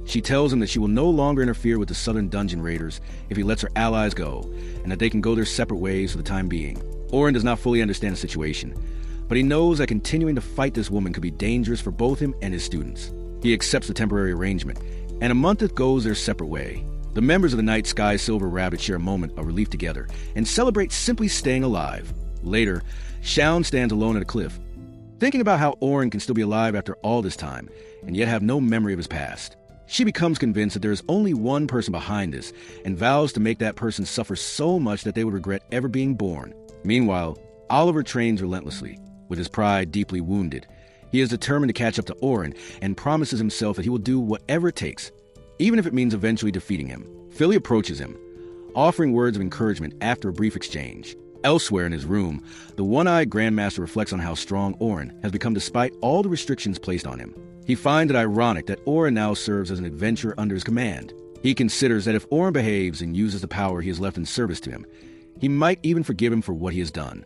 she tells him that she will no longer interfere with the Southern Dungeon Raiders if he lets her allies go, and that they can go their separate ways for the time being. Orin does not fully understand the situation, but he knows that continuing to fight this woman could be dangerous for both him and his students. He accepts the temporary arrangement, and Amuntith goes their separate way. The members of the Night Sky Silver Rabbit share a moment of relief together and celebrate simply staying alive. Later, Shaun stands alone at a cliff, thinking about how Orin can still be alive after all this time, and yet have no memory of his past. She becomes convinced that there is only one person behind this, and vows to make that person suffer so much that they would regret ever being born. Meanwhile, Oliver trains relentlessly. With his pride deeply wounded, he is determined to catch up to Orin and promises himself that he will do whatever it takes, even if it means eventually defeating him. Philly approaches him, offering words of encouragement after a brief exchange. Elsewhere in his room, the one-eyed Grandmaster reflects on how strong Orin has become despite all the restrictions placed on him. He finds it ironic that Orin now serves as an adventurer under his command. He considers that if Orin behaves and uses the power he has left in service to him, he might even forgive him for what he has done.